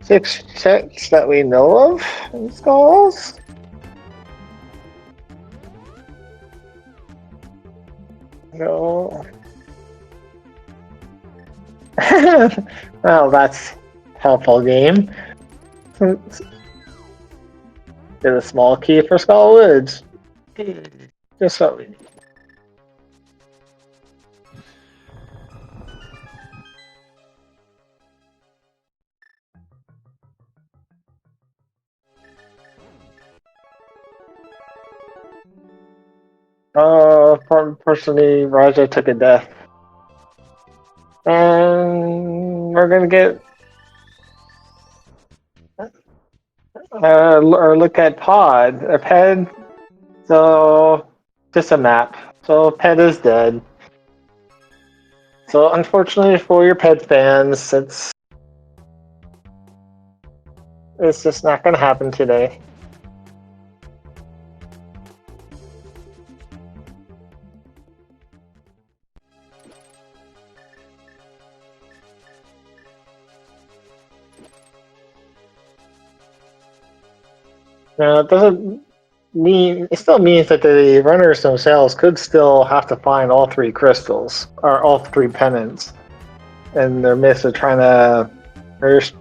6 sets that we know of in Skulls. No. Well, that's helpful game. Get a small key for Skull Woods. Just what we need. Personally, Raja took a death. And we're gonna get or look at Pod or Ped. So just a map. So Ped is dead. So unfortunately for your Ped fans, it's just not gonna happen today. Now it doesn't mean it still means that the runners themselves could still have to find all 3 crystals or all 3 pennants in their midst of trying to there's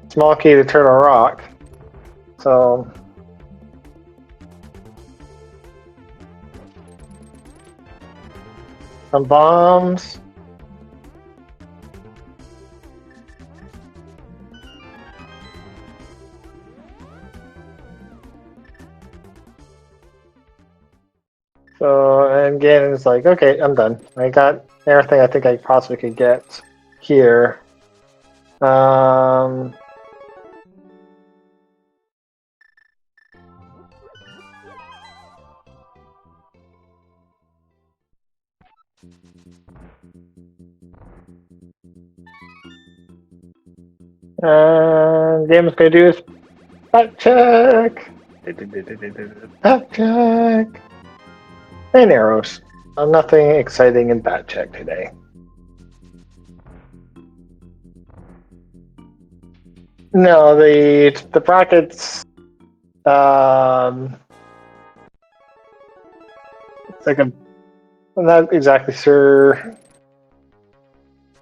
small key to turtle rock. So some bombs. So and again, it's like, okay, I'm done. I got everything I think I possibly could get here. Um, and Game's gonna do his back check. Back check. And arrows. Nothing exciting in back check today. No, the brackets. It's like I'm not exactly sure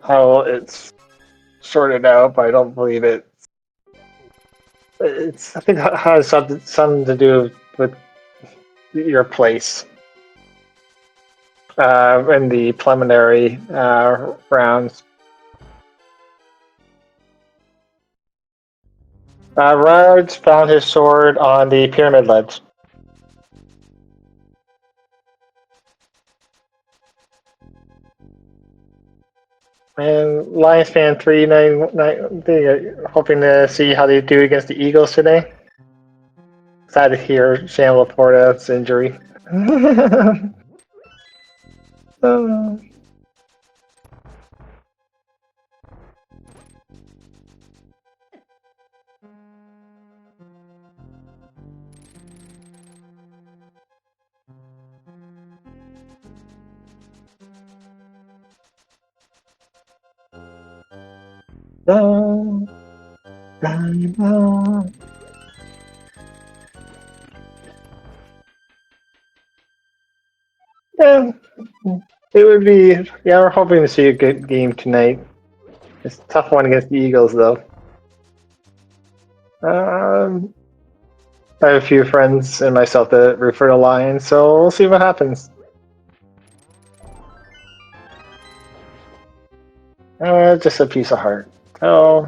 how it's sorted out, but I don't believe it. I think it has something to do with your place in the preliminary rounds. Raj found his sword on the pyramid ledge. And Lions fan 399, hoping to see how they do against the Eagles today. Sad to hear Shan Laporta's injury. Yeah, it would be. Yeah, we're hoping to see a good game tonight. It's a tough one against the Eagles, though. I have a few friends and myself that root for the Lions, so we'll see what happens. Just a piece of heart. Oh.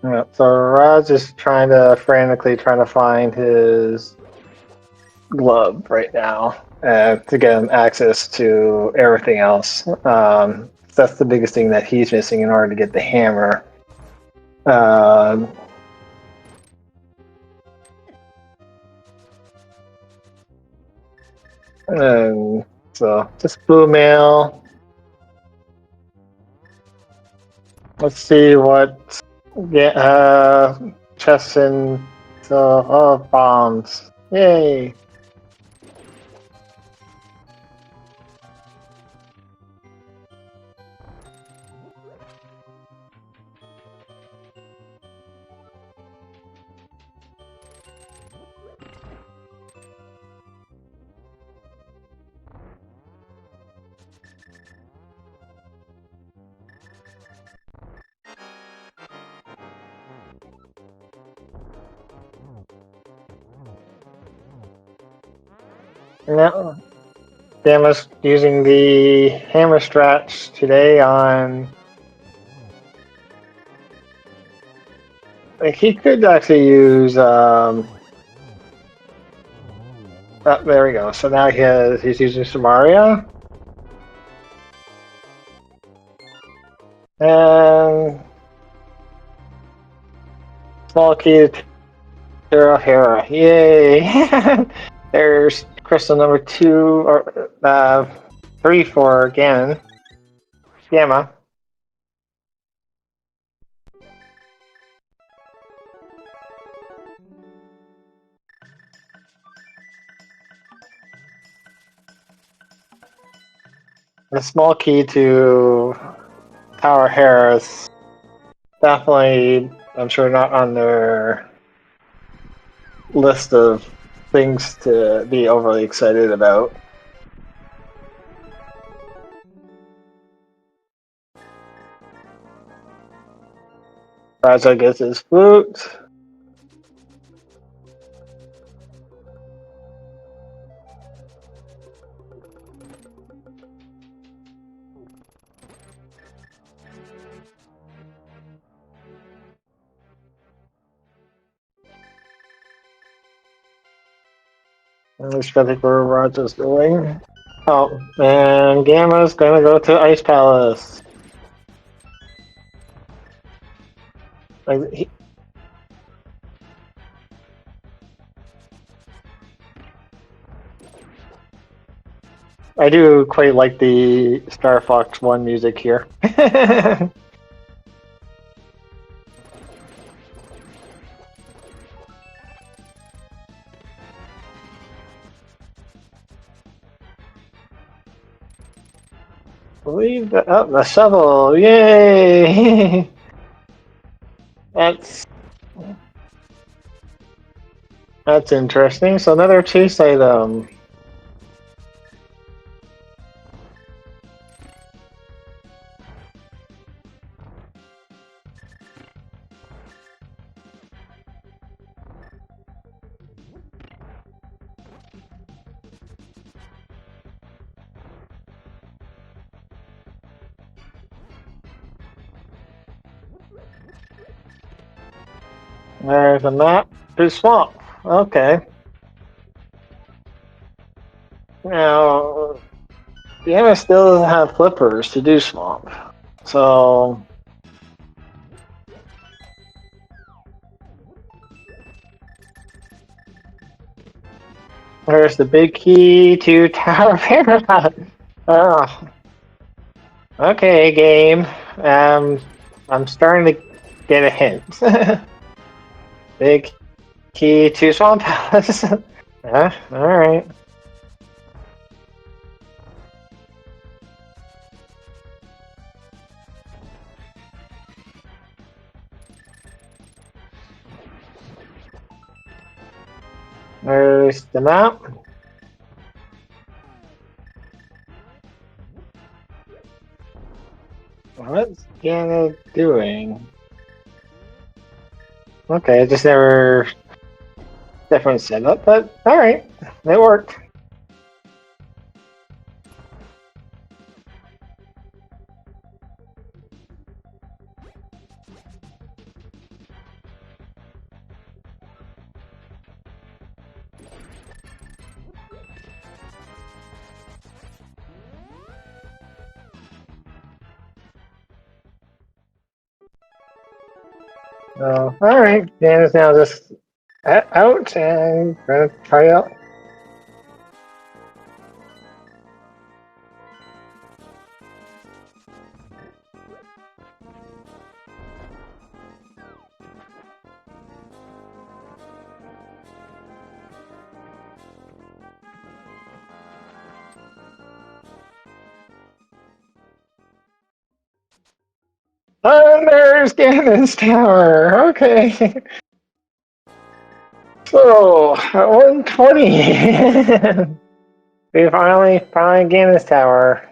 Yeah, so Raj is frantically trying to find his glove right now to get him access to everything else. That's the biggest thing that he's missing in order to get the hammer. And so just blue mail. Let's see what chests and bombs. Yay! Now, Gamma's using the hammer strats today on. Like, he could actually use. There we go. So now he's using Samaria. And small key to Terra Hera. Yay! There's crystal number 2 or 3 for Gamma. The small key to Tower Hera is definitely, I'm sure, not on their list of things to be overly excited about. Raja gets his flute. I'm just trying to think where Raja's going. Oh, and Gamma's gonna go to Ice Palace. I do quite like the Star Fox 1 music here. Believe that. Oh, the shovel! Yay! That's interesting. So another chase item. There's a map to swamp. Okay. Now, Gamma still doesn't have flippers to do swamp. So There's the big key to Tower Paradise. Oh, okay, game. I'm starting to get a hint. Big key to Swamp Palace. Alright. There's the map. What's Gannon doing? Okay, I just never different setup, but alright, it worked. So, alright, Gannon's now just out and gonna try out. And there's Gannon's tower. Okay. So, at 120. We finally found Gannon's tower.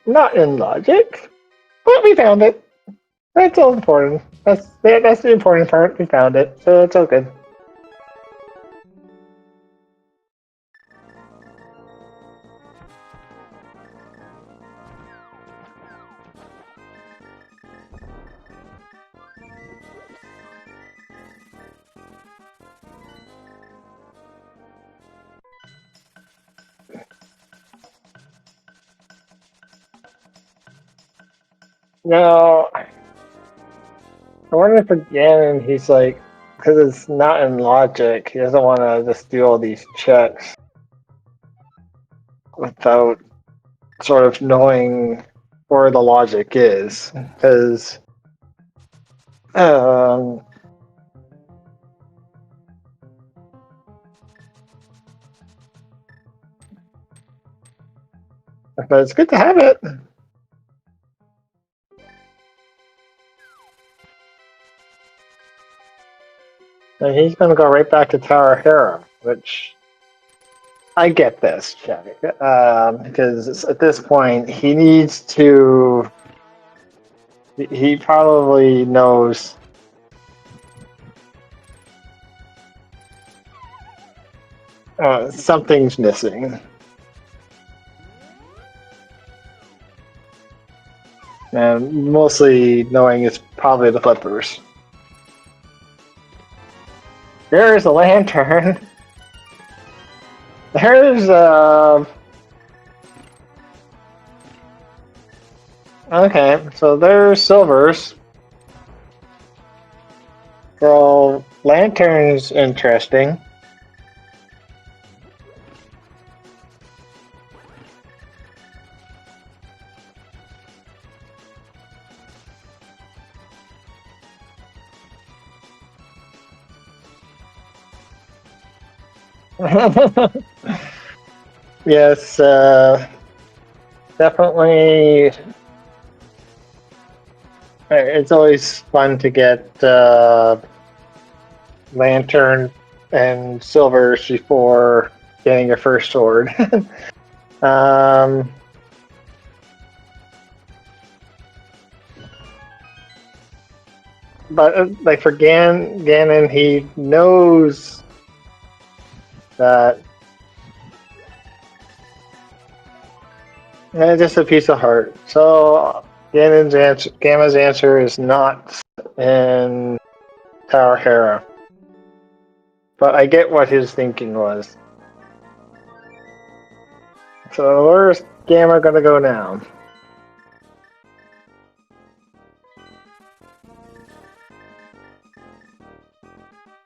Not in logic, but we found it. That's all important. That's the important part. We found it, so it's all good. Now, I wonder if again he's like, because it's not in logic, he doesn't want to just do all these checks without sort of knowing where the logic is. Because, but it's good to have it. And he's going to go right back to Tower Hera, which I get this, Jack. Because at this point, he needs to. He probably knows. Something's missing. And mostly knowing it's probably the flippers. There's a lantern. There's okay, so there's silvers. So lantern's interesting. Yes, definitely. It's always fun to get lantern and silvers before getting your first sword. um, but like for Ganon, he knows that just a piece of heart. So Gamma's answer is not in Tower Hera. But I get what his thinking was. So where's Gamma gonna go now?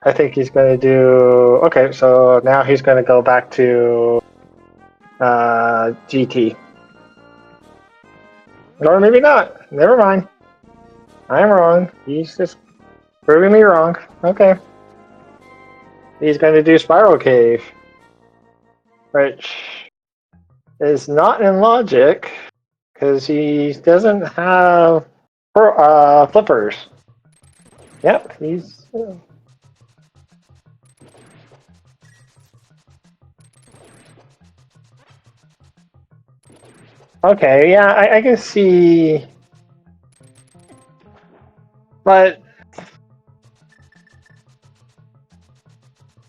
I think he's going to do... Okay, so now he's going to go back to GT. Or maybe not. Never mind. I'm wrong. He's just proving me wrong. Okay. He's going to do Spiral Cave. Which is not in logic, because he doesn't have flippers. Yep, he's... Okay, yeah, I can see... But...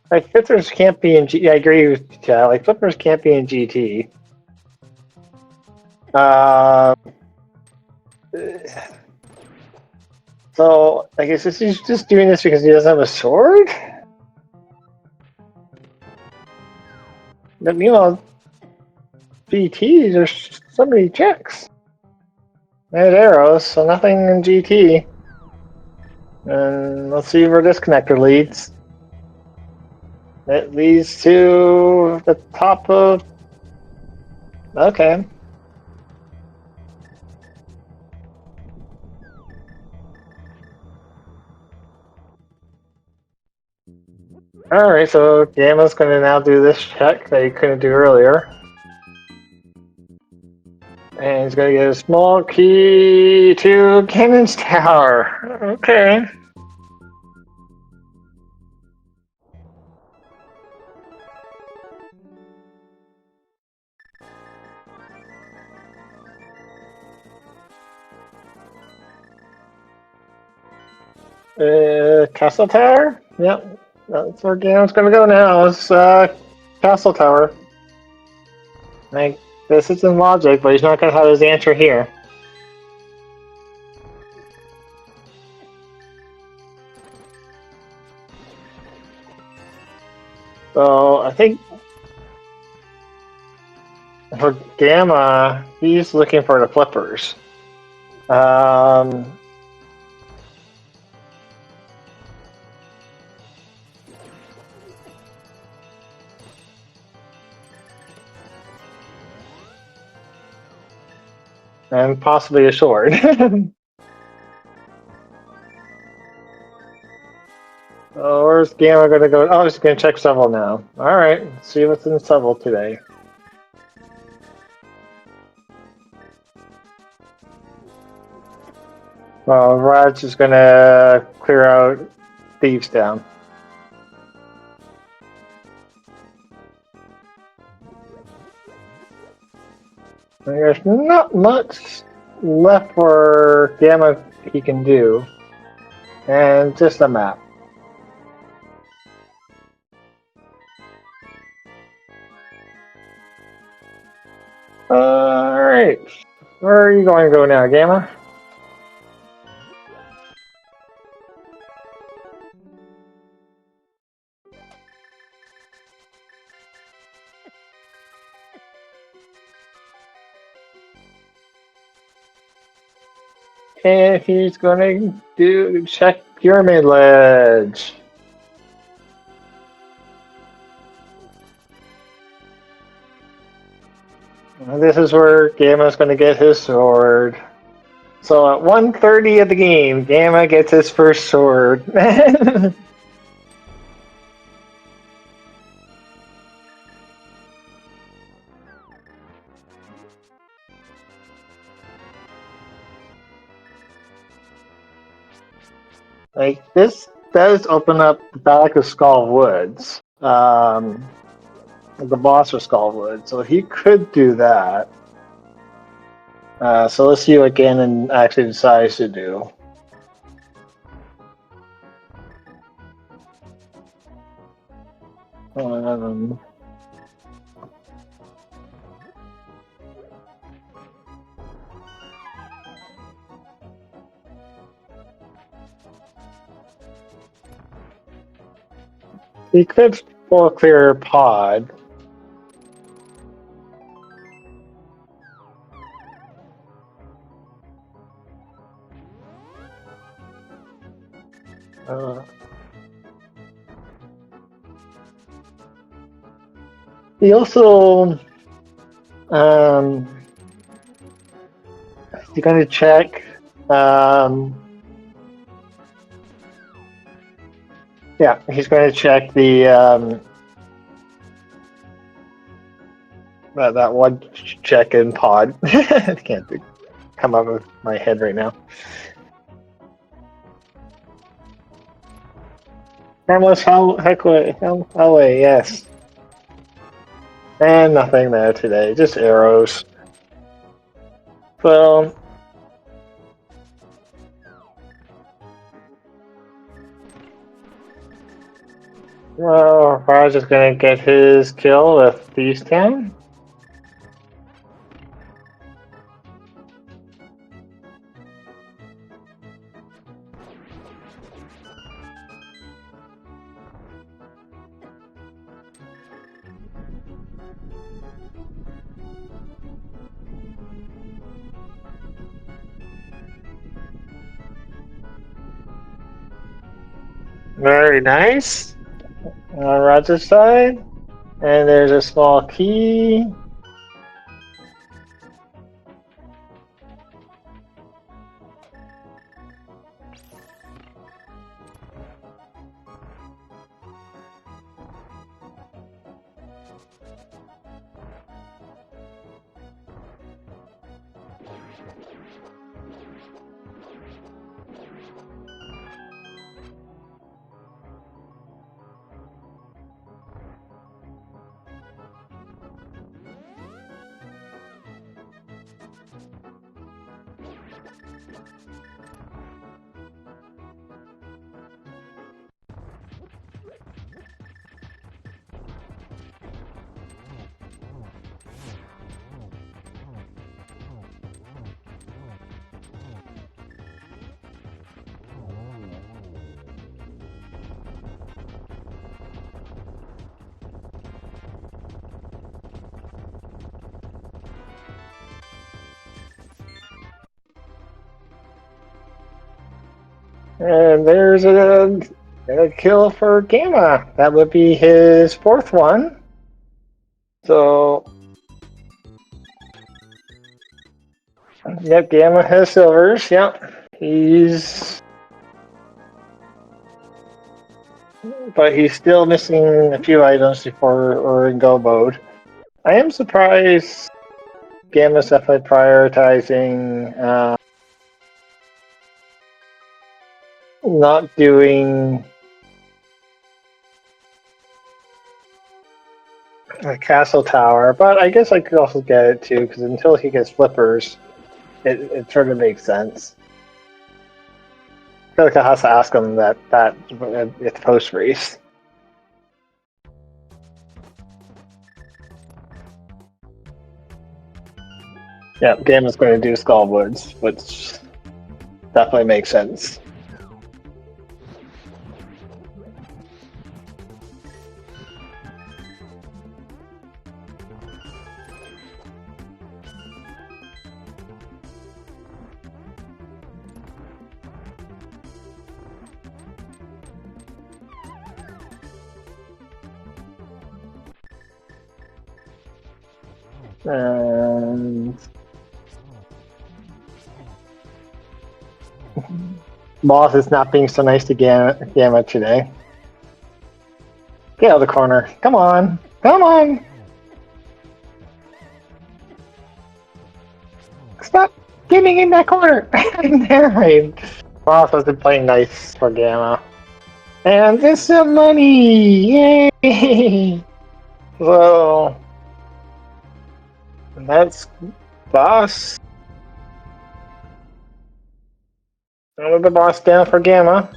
Like, flippers can't be in GT. I agree with you, like, flippers can't be in GT. So, I guess he's just doing this because he doesn't have a sword? But meanwhile, GT, there's so many checks. There's arrows, so nothing in GT. And let's see where this connector leads. It leads to the top of... Okay. Alright, so Gamma's going to now do this check that he couldn't do earlier. And he's going to get a small key to Cannon's Tower. Okay. Castle Tower? Yep. That's where Gamma's going to go now, is Castle Tower. Like, this isn't logic, but he's not going to have his answer here. So, I think for Gamma, he's looking for the flippers. And possibly a sword. Oh, where's Gamma going to go? Oh, he's going to check several now. Alright, see what's in several today. Well, Raj is going to clear out Thieves Down. There's not much left for Gamma he can do. And just a map. Alright. Where are you going to go now, Gamma? And he's going to check Pyramid Ledge. This is where Gamma's going to get his sword. So at 1:30 of the game, Gamma gets his first sword. Like, this does open up the back of Skull Woods. The boss of Skull Woods. So he could do that. So let's see what Ganon actually decides to do. He could pull a clear pod. He also he's going to check. Yeah, he's going to check the that one check-in pod. I can't come up with my head right now. Harmless Hallway, yes. And nothing there today, just arrows. So, well, Raj is going to get his kill with Thieves Town. Very nice. On Raj's side. And there's a small key. And there's a kill for Gamma. That would be his fourth one. So, yep, Gamma has silvers. Yep, but he's still missing a few items before we're in go mode. I am surprised Gamma's definitely prioritizing not doing a castle tower, but I guess I could also get it too, because until he gets flippers, it sort of makes sense. I feel like I have to ask him that it's post race. Yeah, Gamma's going to do Skullwoods, which definitely makes sense. And Boss is not being so nice to Gamma today. Get out of the corner. Come on. Come on. Stop getting in that corner. There. Boss wasn't playing nice for Gamma. And there's some money. Yay. So that's Boss. Another boss down for Gamma.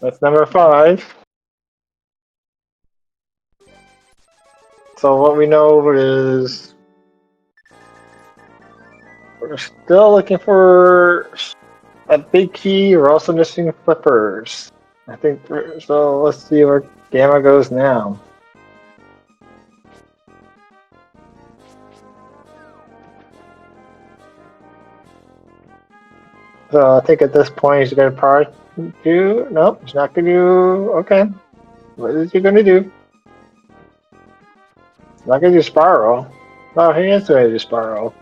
That's number 5. So what we know is we're still looking for a big key. We're also missing flippers. I think so. Let's see where Gamma goes now. So I think at this point he's going to do. Nope, he's not going to do. Okay, what is he going to do? Not gonna do Sparrow. Oh, he is ready to do Sparrow.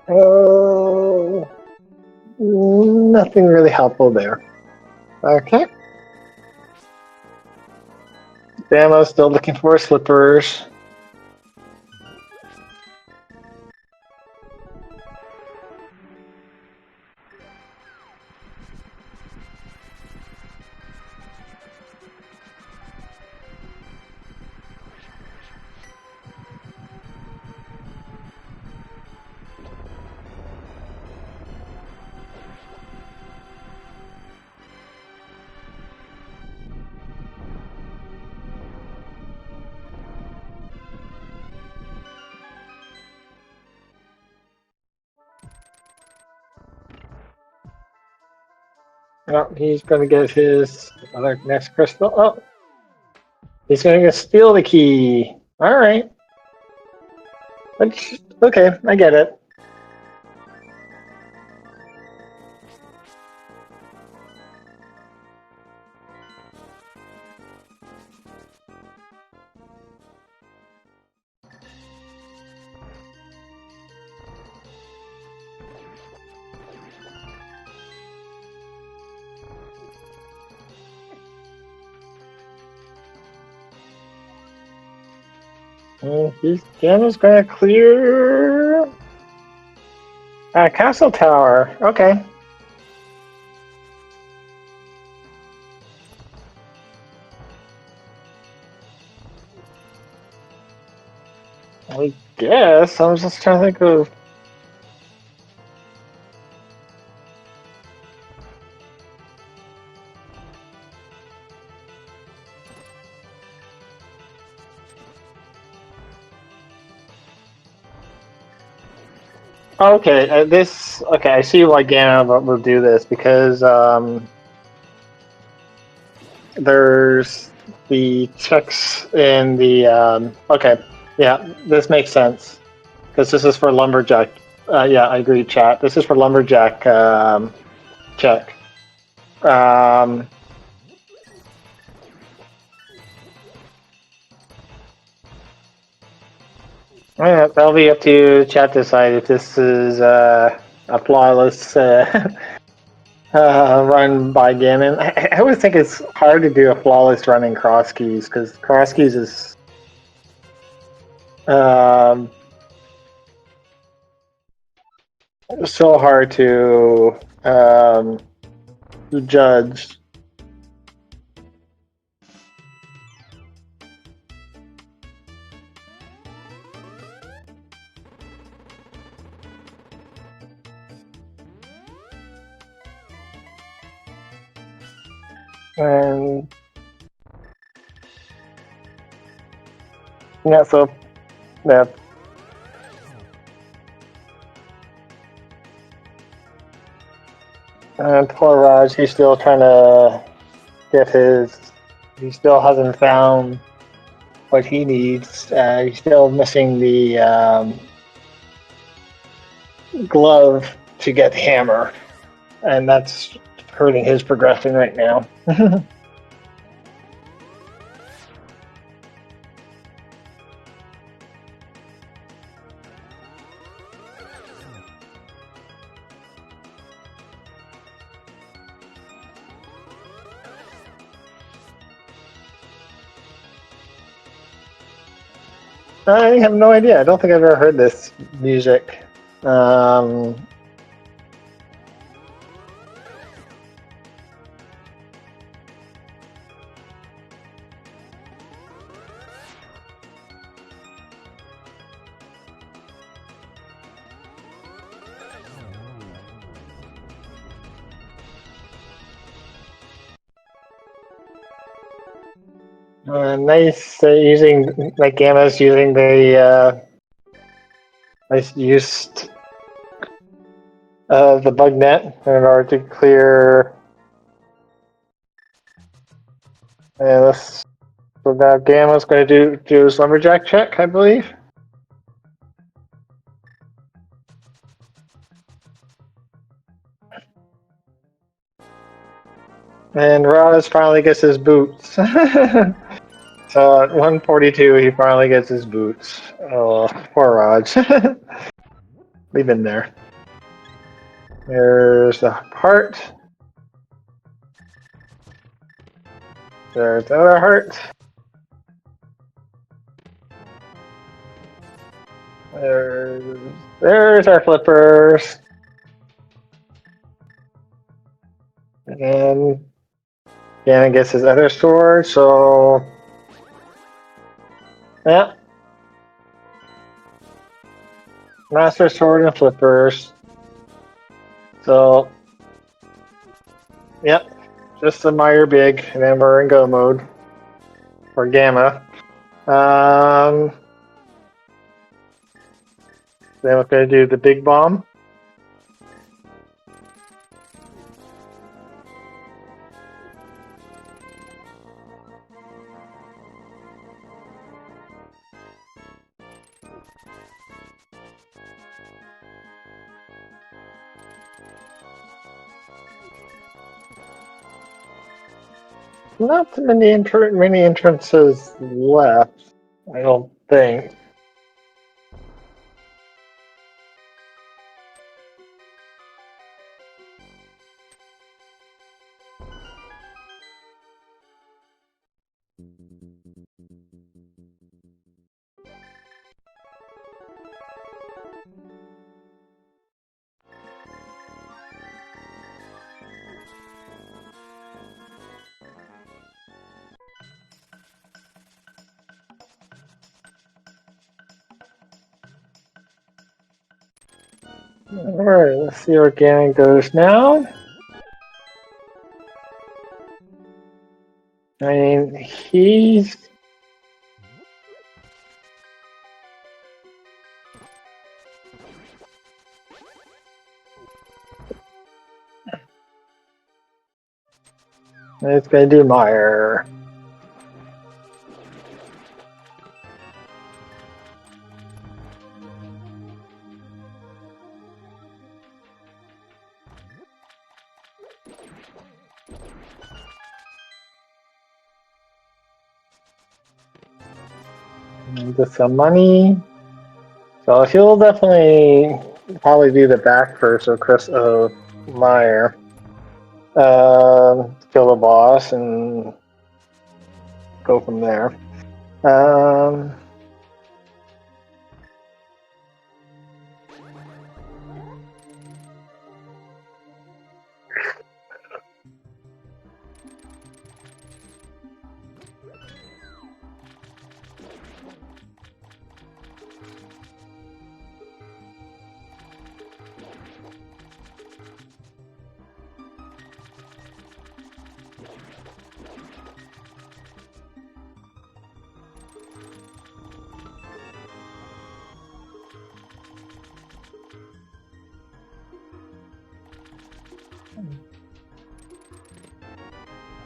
Oh, nothing really helpful there. Okay. Bama's still looking for slippers. Oh, he's gonna get his other next crystal. Oh, he's gonna steal the key. All right. Okay, I get it. Gamma's gonna clear Castle Tower. Okay. I guess I was just trying to think of. Okay, okay. I see why Gamma will do this because there's the checks in the okay, yeah, this makes sense because this is for lumberjack. Yeah, I agree, chat. This is for lumberjack check. Yeah, that'll be up to chat to decide if this is a flawless run by Gammon. I always think it's hard to do a flawless run in cross keys because cross keys is so hard to judge. And yeah, so yeah. And poor Raj, he's still trying to get his. He still hasn't found what he needs. He's still missing the glove to get the hammer, and that's hurting his progression right now. I have no idea. I don't think I've ever heard this music. Nice using, like Gamma's using the nice used the bug net in order to clear. So now Gamma's going to do his lumberjack check, I believe. And Raj finally gets his boots. So at 142, he finally gets his boots. Oh, poor Raj. We've been there. There's the heart. There's the other heart. There's our flippers. And Gannon gets his other sword, so yeah. Master sword and flippers. So yep. Just admire big, and then we're in go mode. For Gamma. Then we're gonna do the big bomb. Not many entrances left, I don't think. Alright, let's see where Gannon goes now. I mean, he's... It's gonna do Meyer. Get some money. So he'll definitely probably do the back first of Meyer. Kill the boss and go from there.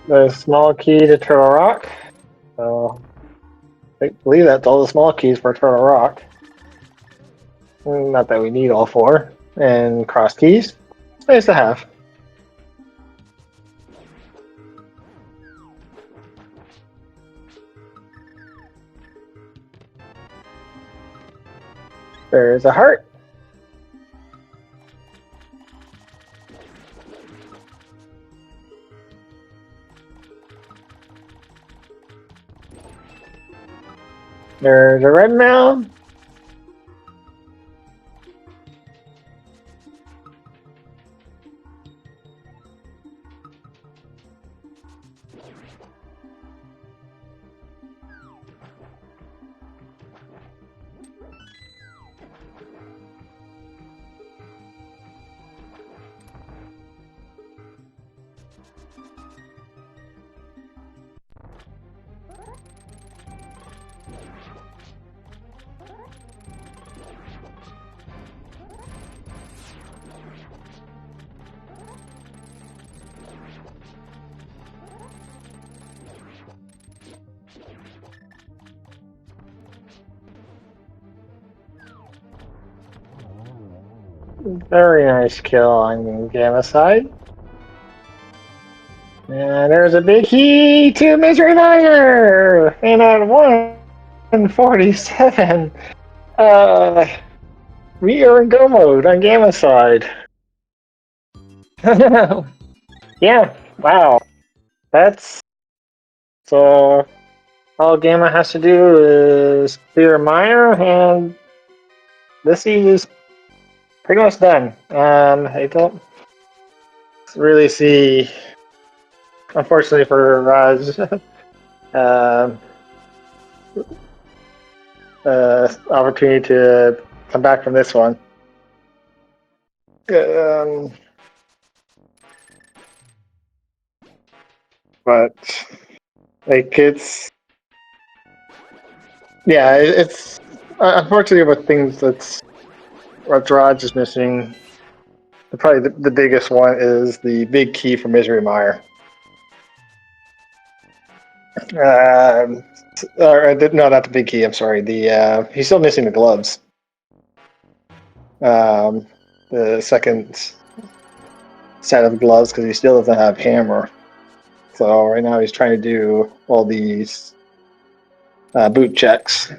The small key to Turtle Rock. So I believe that's all the small keys for Turtle Rock. Not that we need all four. And cross keys. Nice to have. There's a heart. There's a red mound. Very nice kill on Gamma side. And there's a big key to Misery Mire! And at 147, we are in go mode on Gamma side. Yeah, wow. That's... So, all Gamma has to do is clear Mire, and this is pretty much done. I don't really see, unfortunately for Raj, opportunity to come back from this one. But like it's unfortunately with things what Raj is missing. Probably the biggest one is the big key for Misery Mire. No, not the big key. I'm sorry. He's still missing the gloves. The second set of gloves because he still doesn't have hammer. So right now he's trying to do all these boot checks.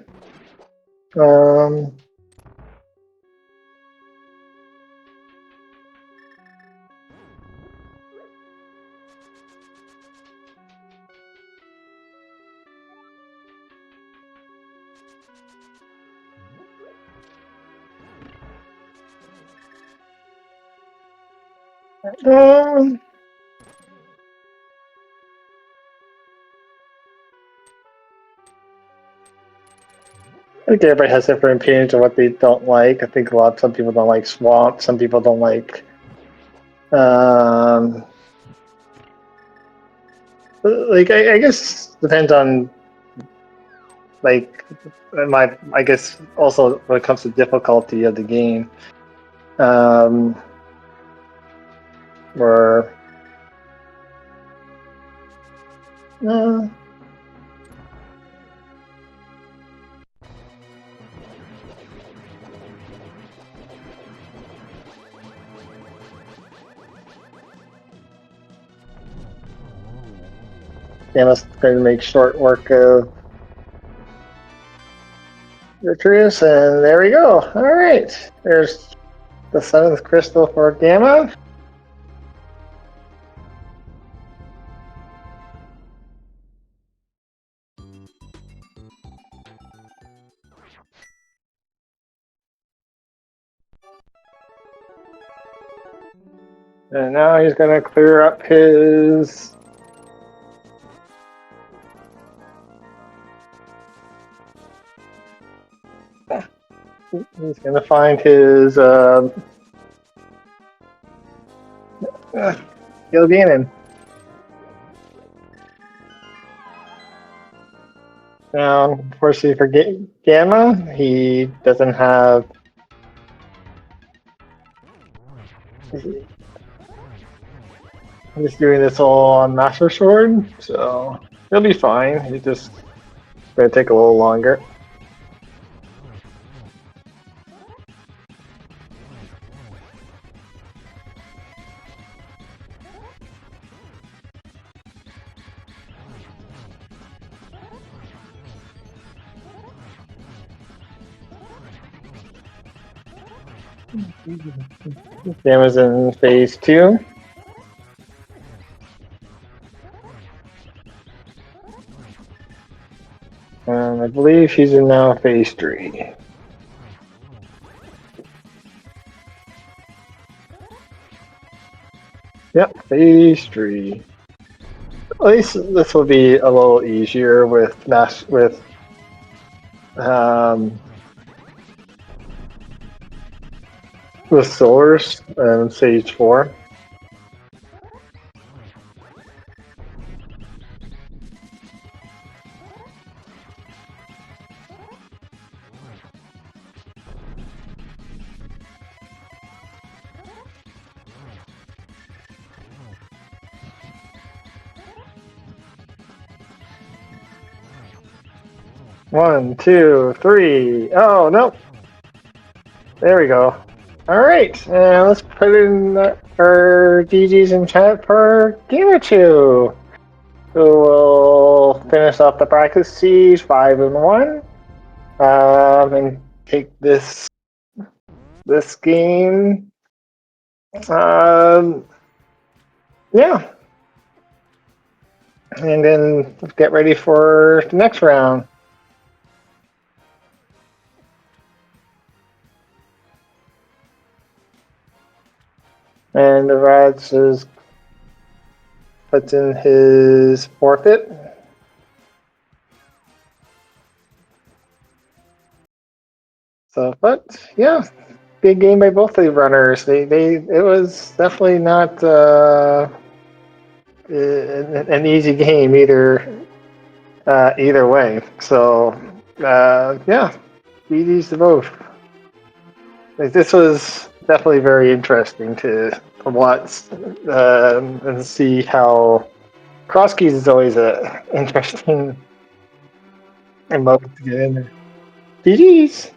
I think everybody has different opinions of what they don't like. I think some people don't like swamp. Some people don't like. Like I guess depends on like I guess also when it comes to difficulty of the game. Where Gamma's going to make short work of Vitreous, and there we go. All right, there's the 7th crystal for Gamma. And now he's going to clear up his... He's going to find his Gilganon. Now, unfortunately for Gamma, he doesn't have... I'm just doing this all on Master Sword, so he'll be fine. He's just going to take a little longer. Gamma's in phase 2. I believe she's in now phase 3. Yep, phase 3. At least this will be a little easier with Source and Sage 4. One, two, three. Oh, no. There we go. All right. Let's put in our GGs in chat for Gammachuu, who will finish off the practice siege 5-1, and take this game. Yeah. And then get ready for the next round. And the Raj puts in his forfeit. So, but yeah, big game by both the runners. It was definitely not an easy game either way. So yeah, GG's to both. Like, this was definitely very interesting to watch and see how cross keys is always a interesting emote to get in there. GG's.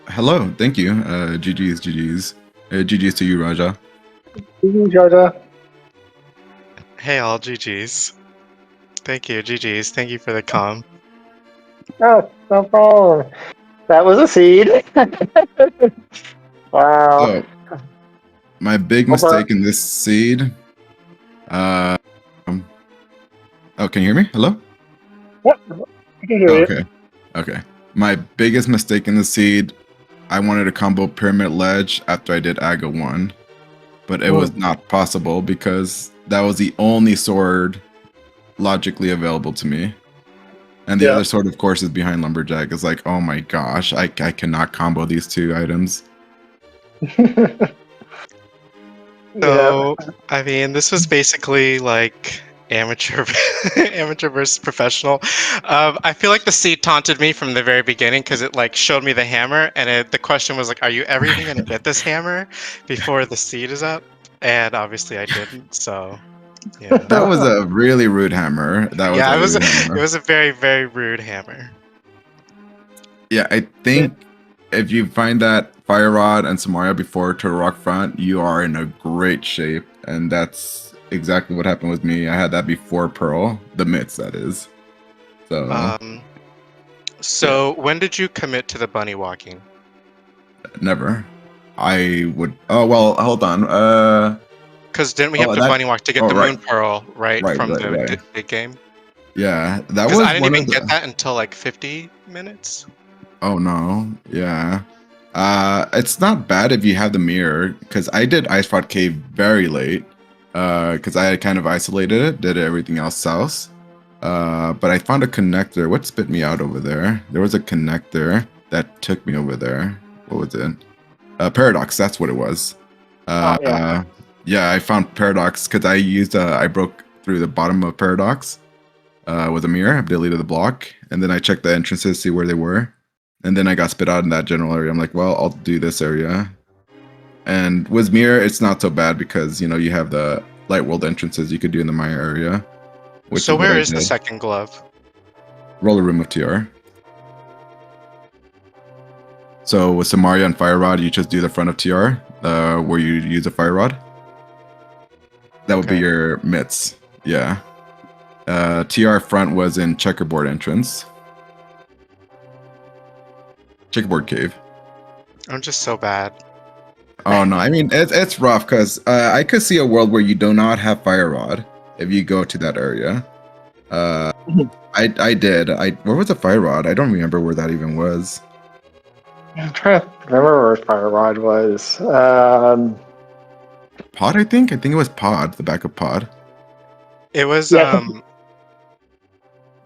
Hello, thank you. GG's. GG's to you, Raja. GG's, Raja. Hey, all GG's. Thank you, GG's. Thank you for the comm. Oh, no problem. That was a seed. Wow. So, my big mistake in this seed. Oh, can you hear me? Hello? Yep, I can hear you. Okay. My biggest mistake in the seed, I wanted to combo Pyramid Ledge after I did Aga 1. But it was not possible because that was the only sword logically available to me. And the other sword, of course, is behind Lumberjack. It's like, oh my gosh, I cannot combo these two items. So, I mean, this was basically like amateur versus professional. I feel like the seed taunted me from the very beginning because it like showed me the hammer, and the question was like, are you ever even going to get this hammer before the seed is up? And obviously I didn't, so yeah. That was a really rude hammer. It was a very, very rude hammer. Yeah, I think if you find that Fire Rod and Samaria before Turtle Rock Front, you are in a great shape. And that's exactly what happened with me. I had that before Pearl, the mitts, that is. So when did you commit to the bunny walking? Never. I would. Oh well, hold on. Because didn't we have to bunny walk to get the Moon Pearl from the big game? Yeah, that was. Because I didn't even get that until like 50 minutes. Oh no! Yeah, it's not bad if you have the mirror. Because I did Ice Rod Cave very late. Because I had kind of isolated it, did everything else south. But I found a connector. What spit me out over there? There was a connector that took me over there. What was it? Paradox. That's what it was. Yeah, I found Paradox because I broke through the bottom of Paradox with a mirror. I deleted the block, and then I checked the entrances, see where they were, and then I got spit out in that general area. I'm like, well, I'll do this area. And with mirror, it's not so bad because you have the light world entrances you could do in the Maya area. So where is the second glove? Roller room of TR. So with Samaria and Fire Rod, you just do the front of TR, where you use a Fire Rod. That would be your mitts. Yeah. TR front was in Checkerboard entrance. Checkerboard cave. I'm just so bad. Oh no, I mean it's rough because I could see a world where you do not have fire rod if you go to that area. I did. Where was the fire rod? I don't remember where that even was. I'm trying to remember where Fire Rod was. Pod, I think. I think it was Pod, the backup pod. It was Yeah.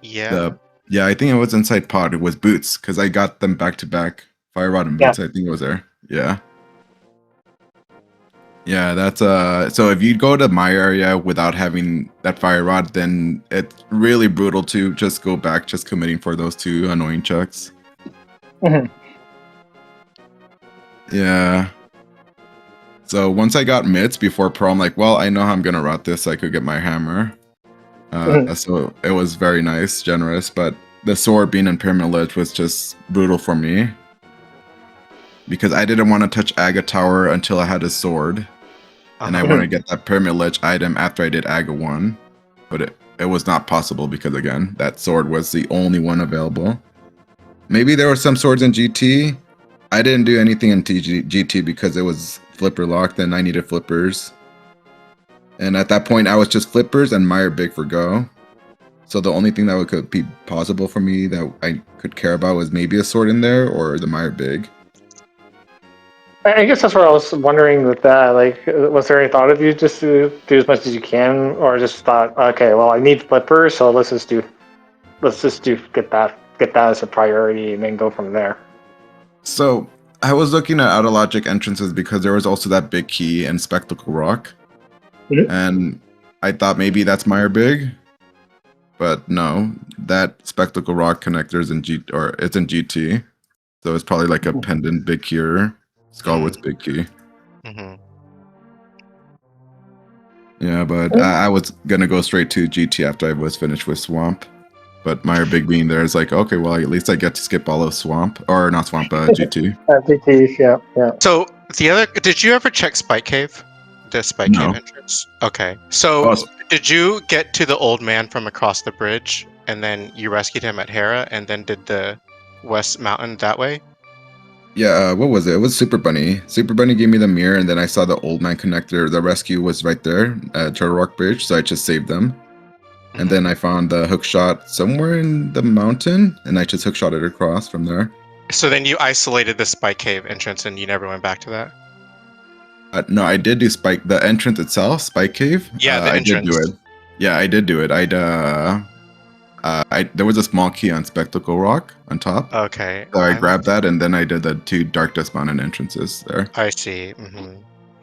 yeah. Yeah, I think it was inside Pod. It was Boots because I got them back to back. Fire rod and Boots. I think it was there. Yeah. Yeah, that's so if you go to my area without having that fire rod, then it's really brutal to just go back just committing for those two annoying checks. Yeah. So once I got mitts before pro, I'm like, well, I know how I'm gonna route this. So I could get my hammer. So it was very nice, generous, but the sword being in Pyramid Ledge was just brutal for me. Because I didn't want to touch Aga Tower until I had a sword. And I wanted to get that Pyramid Ledge item after I did Aga 1. But it was not possible because, again, that sword was the only one available. Maybe there were some swords in GT. I didn't do anything in GT because it was flipper locked and I needed flippers. And at that point, I was just flippers and Meyer Big for go. So the only thing that could be possible for me that I could care about was maybe a sword in there or the Meyer Big. I guess that's where I was wondering with that. Like, was there any thought of you just to do as much as you can, or just thought, okay, well, I need flippers, so let's just get that as a priority, and then go from there. So I was looking at outer logic entrances because there was also that big key and Spectacle Rock, and I thought maybe that's Meyer Big, but no, that Spectacle Rock connector is in it's in GT, so it's probably like a pendant big key or Skullwood's big key. Yeah, but I was gonna go straight to GT after I was finished with Swamp. But Meyer Big being there is like, okay, well, at least I get to skip all of Swamp. Or not Swamp, GT. GT, yeah. So, did you ever check Spike Cave? The Spike Cave entrance? Okay. So, did you get to the old man from across the bridge, and then you rescued him at Hera, and then did the West Mountain that way? Yeah, what was it? It was Super Bunny. Super Bunny gave me the mirror, and then I saw the old man connector. The rescue was right there at Turtle Rock Bridge, so I just saved them. And then I found the hook shot somewhere in the mountain, and I just hook shot it across from there. So then you isolated the Spike Cave entrance, and you never went back to that? No, I did do the entrance itself, Spike Cave. Yeah, the entrance. I did do it. Yeah, I did do it. There was a small key on Spectacle Rock on top. Okay. So I grabbed that, and then I did the 2 Dark Dust Mountain entrances there. I see.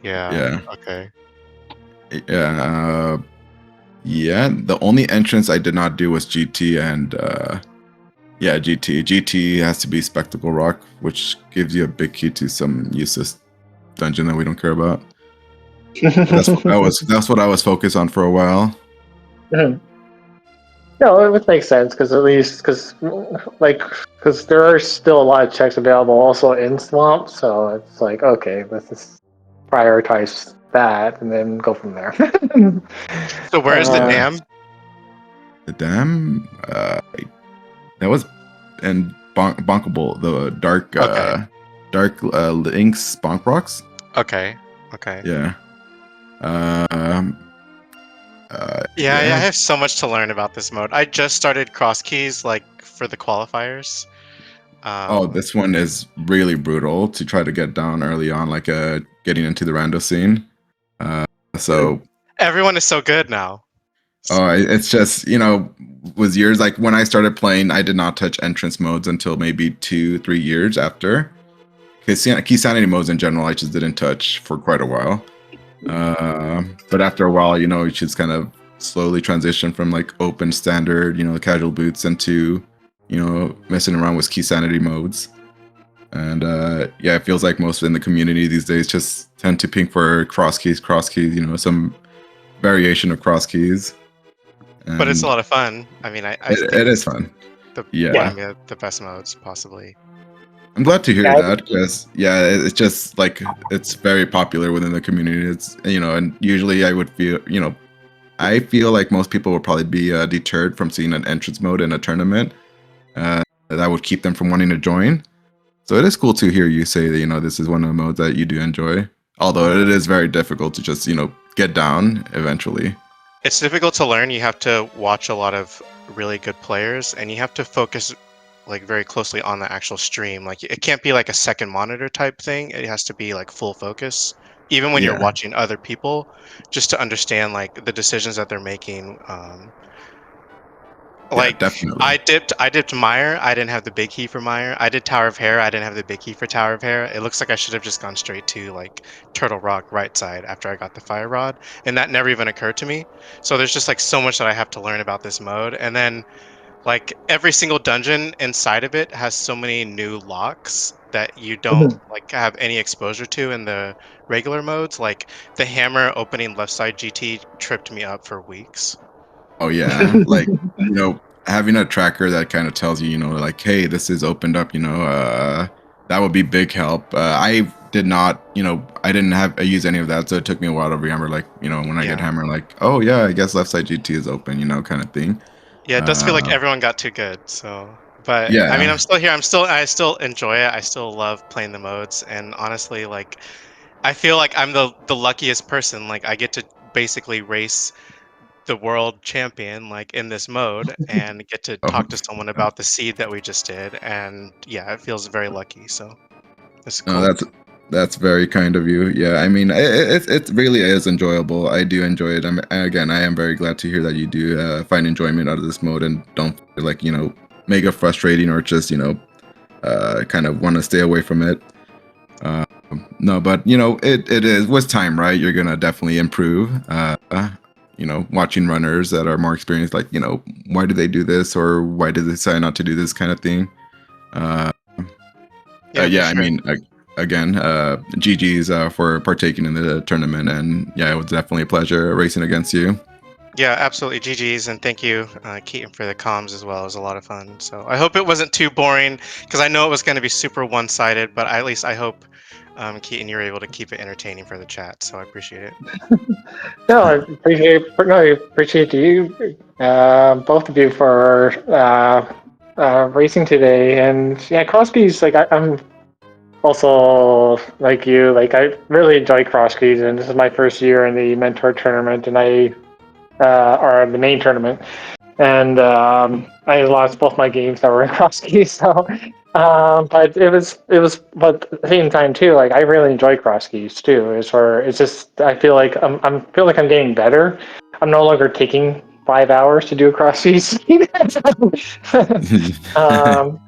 Yeah. Yeah. Okay. Yeah. Yeah, the only entrance I did not do was GT and GT. GT has to be Spectacle Rock, which gives you a big key to some useless dungeon that we don't care about. That's what I was focused on for a while. No, it would make sense because there are still a lot of checks available also in Swamp, so it's like, okay, let's just prioritize that and then go from there. So where's the dam? The dam? That was in Bonkable, the dark links Bonk Rocks. Okay. Yeah. Yeah, I have so much to learn about this mode. I just started cross keys for the qualifiers. This one is really brutal to try to get down early on, like getting into the rando scene. So everyone is so good now. It's just, was years like when I started playing, I did not touch entrance modes until maybe 2-3 years after. Key sanity modes in general, I just didn't touch for quite a while. But after a while, you just kind of slowly transition from like open standard, casual boots into, messing around with key sanity modes. And it feels like most in the community these days just tend to ping for cross keys, some variation of cross keys. But it's a lot of fun. I mean, I think it is fun. The best modes possibly. I'm glad to hear that because it's just like it's very popular within the community. It's and usually I would feel I feel like most people would probably be deterred from seeing an entrance mode in a tournament that would keep them from wanting to join. So it is cool to hear you say that, you know, this is one of the modes that you do enjoy. Although it is very difficult to just, you know, get down eventually. It's difficult to learn. You have to watch a lot of really good players, and you have to focus like very closely on the actual stream. Like it can't be like a second monitor type thing. It has to be like full focus, even when you're Yeah. watching other people, just to understand like the decisions that they're making. Yeah, Like definitely. I dipped Mire. I didn't have the big key for Mire. I did Tower of Hair. I didn't have the big key for Tower of Hair. It looks like I should have just gone straight to like Turtle Rock right side after I got the Fire Rod, and that never even occurred to me. So there's just like so much that I have to learn about this mode, and then like every single dungeon inside of it has so many new locks that you don't Mhm. like have any exposure to in the regular modes. Like the hammer opening left side GT tripped me up for weeks. Oh yeah, like, you know, having a tracker that kind of tells you, you know, like, hey, this is opened up, you know, that would be big help. I did not, you know, I didn't have I use any of that, so it took me a while to remember, like, you know, when I get Yeah. hammer, like, oh yeah, I guess left side GT is open, you know, kind of thing. Yeah, it does feel like Uh, everyone got too good. So, but I mean, yeah. I'm still here. I still enjoy it. I still love playing the modes. And honestly, like, I feel like I'm the luckiest person. Like, I get to basically race the world champion, like in this mode, and get to Oh, talk to someone about the seed that we just did. And yeah, it feels very lucky. So it's no, cool. that's very kind of you. Yeah, I mean, it really is enjoyable. I do enjoy it. Again, I am very glad to hear that you do find enjoyment out of this mode and don't feel like, you know, mega frustrating or just, you know, kind of want to stay away from it. Uh, no, but you know, it is with time, right? You're gonna definitely improve. You know, watching runners that are more experienced, like, you know, why do they do this or why did they decide not to do this kind of thing. Uh, Yeah, for yeah, I sure. mean, again, GG's for partaking in the tournament, and yeah, it was definitely a pleasure racing against you. Yeah, absolutely. GG's, and thank you, Keaton, for the comms as well. It was a lot of fun. So I hope it wasn't too boring because I know it was going to be super one-sided, but at least I hope, Keaton, you're able to keep it entertaining for the chat. So I appreciate it. No, I appreciate you, both of you for racing today. And yeah, Crosskeys, like I'm also like you, like I really enjoy Crosskeys, and this is my first year in the mentor tournament, and or the main tournament, and I lost both my games that were in Crosskeys. So, but but at the same time too, like I really enjoy Crosskeys too. It's just I feel like I'm getting better. I'm no longer taking 5 hours to do a Crosskeys.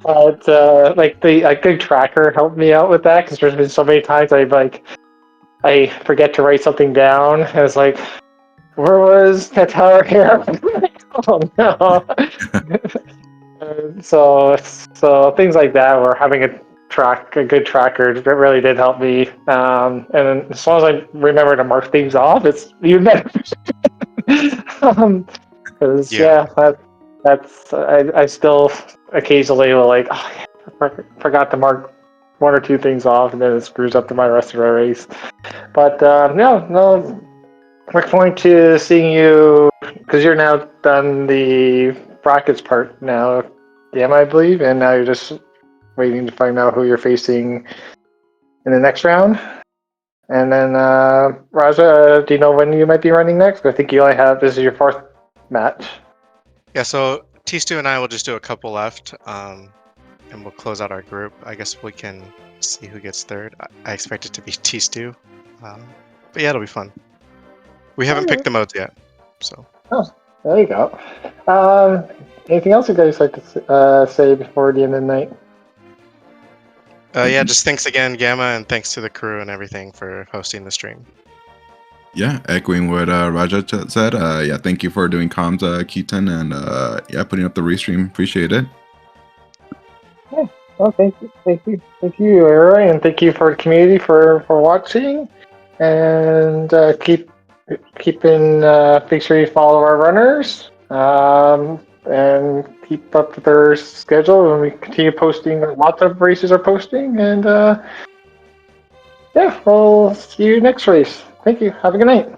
But like a good tracker helped me out with that because there's been so many times I forget to write something down. And it's like, where was that tower here? Oh no! So things like that, where having a good tracker, that really did help me. And as long as I remember to mark things off, it's even better. Because Yeah. yeah, that's I still occasionally will like, oh, yeah, forgot to mark one or two things off, and then it screws up to my rest of the race. But no, look forward to seeing you because you're now done the brackets part now, yeah, I believe, and now you're just waiting to find out who you're facing in the next round. And then Raja, do you know when you might be running next? I think you only have this is your fourth match. Yeah, so T-Stu and I will just do a couple left, and we'll close out our group. I guess we can see who gets third. I expect it to be T-Stu. But yeah, it'll be fun. We haven't picked the modes yet, so. Oh, there you go. Anything else you guys like to say before the end of the night? Yeah, just thanks again, Gamma, and thanks to the crew and everything for hosting the stream. Yeah, echoing what Raja said. Yeah, thank you for doing comms, Keaton, and yeah, putting up the restream. Appreciate it. Yeah. Well, thank you, Roy, and thank you for the community for watching. And make sure you follow our runners, and keep up with their schedule. And we continue posting. Lots of races are posting, and yeah, we'll see you next race. Thank you. Have a good night.